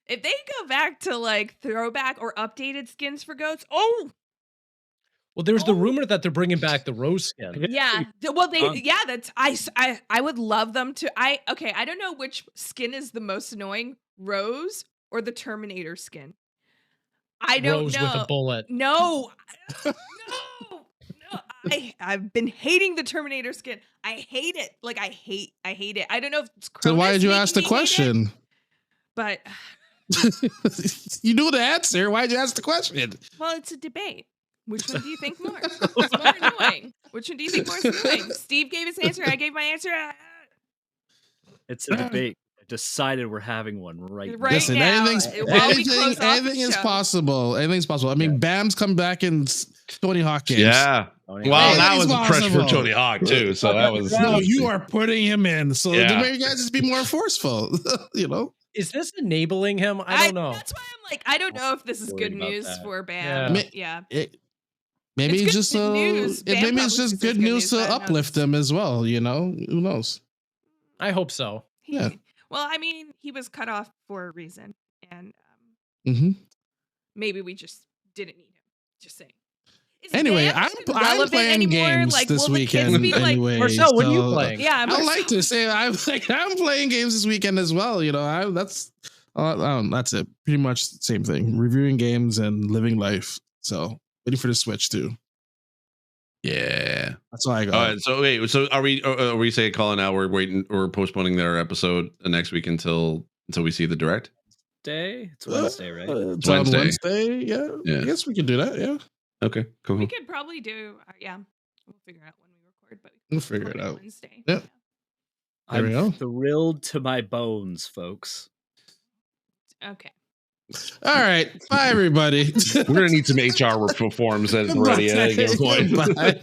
if they go back to like throwback or updated skins for goats, well, there's the rumor that they're bringing back the Rose skin. Yeah. Well, that's I would love them to. I don't know which skin is the most annoying, Rose or the Terminator skin. I don't Rose know. with a bullet. No. I've been hating the Terminator skin. I hate it. Like I hate it. I don't know if it's Cronus. So why did you ask the question? But you knew the answer. Why did you ask the question? Well, it's a debate. Which one do you think more? It's more annoying. Which one do you think more is annoying? Steve gave his answer. I gave my answer. It's a debate. I decided we're having one right now. Listen, anything is possible. Anything's possible. I mean, Bam's come back in Tony Hawk games. Yeah. Well, that was a pressure for Tony Hawk too. So that was. No, you are putting him in. So maybe you guys just be more forceful. You know. Is this enabling him? I don't know. That's why I'm like, I don't know if this is good news for Bam. Yeah. Maybe it's just maybe it's just good news to uplift them as well. You know, who knows? I hope so. Yeah. Well, I mean, he was cut off for a reason, and maybe we just didn't need him. Just saying. Anyway, I'm playing games this weekend. Anyway, Marcel, what are you playing? Yeah, I like to say I'm playing games this weekend as well. You know, that's it. Pretty much the same thing. Reviewing games and living life. So waiting for the Switch too. Yeah, that's all I got. All right, so wait, so are we saying calling out? We're waiting or postponing their episode next week until we see the direct. It's Wednesday, right? It's Wednesday. On Wednesday. Yeah, I guess we can do that. Yeah. Okay, cool. We could probably do. We'll figure out when we record, but we'll figure it out. Wednesday. Yeah. There we go. I'm thrilled to my bones, folks. Okay. All right. Bye, everybody. We're gonna need some HR reforms at ready at any point. Bye.